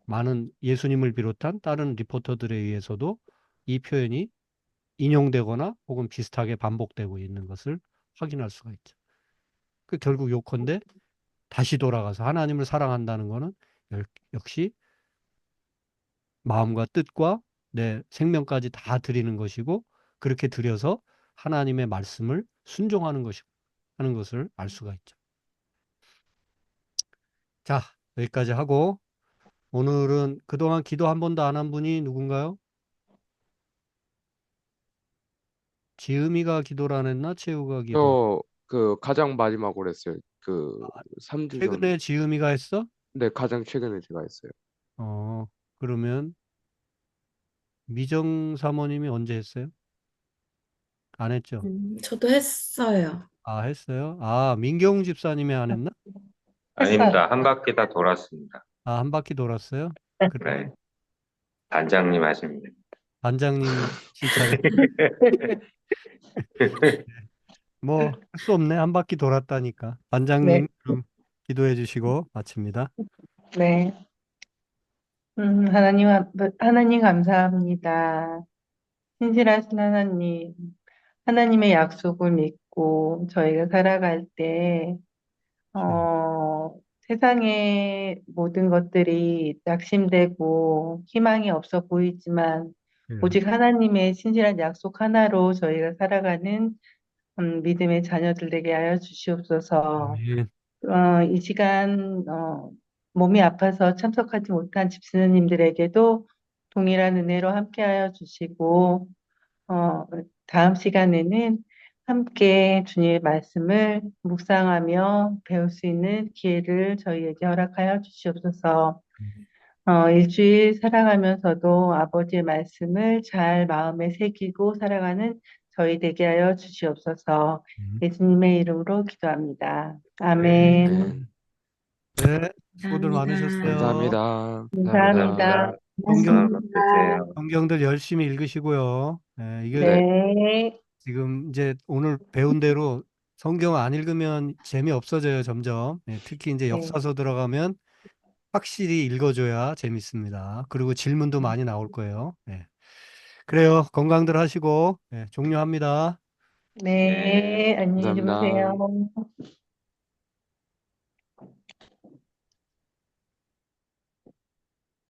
많은 예수님을 비롯한 다른 리포터들에 의해서도 이 표현이 인용되거나 혹은 비슷하게 반복되고 있는 것을 확인할 수가 있죠. 그 결국 요컨대 다시 돌아가서 하나님을 사랑한다는 것은 역시 마음과 뜻과 내 생명까지 다 드리는 것이고 그렇게 드려서 하나님의 말씀을 순종하는 것이고 하는 것을 알 수가 있죠. 자, 여기까지 하고 오늘은 그동안 기도 한 번도 안 한 분이 누군가요? 지음이가 기도를 안 했나? 채우가 기도. 가장 마지막으로 했어요. 3주 전. 최근에 지음이가 했어? 네, 가장 최근에 제가 했어요. 그러면 미정 사모님이 언제 했어요? 안 했죠? 저도 했어요. 했어요? 민경 집사님이 안 했나? 아닙니다. 한 바퀴 다 돌았습니다. 한 바퀴 돌았어요? 네, 단장님 하십니다. 반장님이 실차를 뭐 할 수 없네. 한 바퀴 돌았다니까. 반장님 네, 그럼 기도해 주시고 마칩니다. 네. 하나님 감사합니다. 신실하신 하나님, 하나님의 약속을 믿고 저희가 살아갈 때, 세상의 모든 것들이 낙심되고 희망이 없어 보이지만, 예. 오직 하나님의 신실한 약속 하나로 저희가 살아가는 믿음의 자녀들 되게 하여 주시옵소서. 아멘. 이 시간 몸이 아파서 참석하지 못한 집사님들에게도 동일한 은혜로 함께하여 주시고 다음 시간에는 함께 주님의 말씀을 묵상하며 배울 수 있는 기회를 저희에게 허락하여 주시옵소서. 일주일 살아가면서도 아버지의 말씀을 잘 마음에 새기고 살아가는 저희 되게 하여 주시옵소서. 예수님의 이름으로 기도합니다. 아멘. 아멘. 네, 수고들 감사합니다. 많으셨어요. 감사합니다. 감사합니다. 감사합니다. 건강한 밤 고맙습니다. 되세요. 성경들 열심히 읽으시고요. 이게 네. 네. 지금 이제 오늘 배운 대로 성경 안 읽으면 재미없어져요, 점점. 특히 이제 네. 역사서 들어가면 확실히 읽어줘야 재밌습니다. 그리고 질문도 많이 나올 거예요. 그래요. 건강들 하시고, 종료합니다. 네. 안녕히 감사합니다. 주무세요.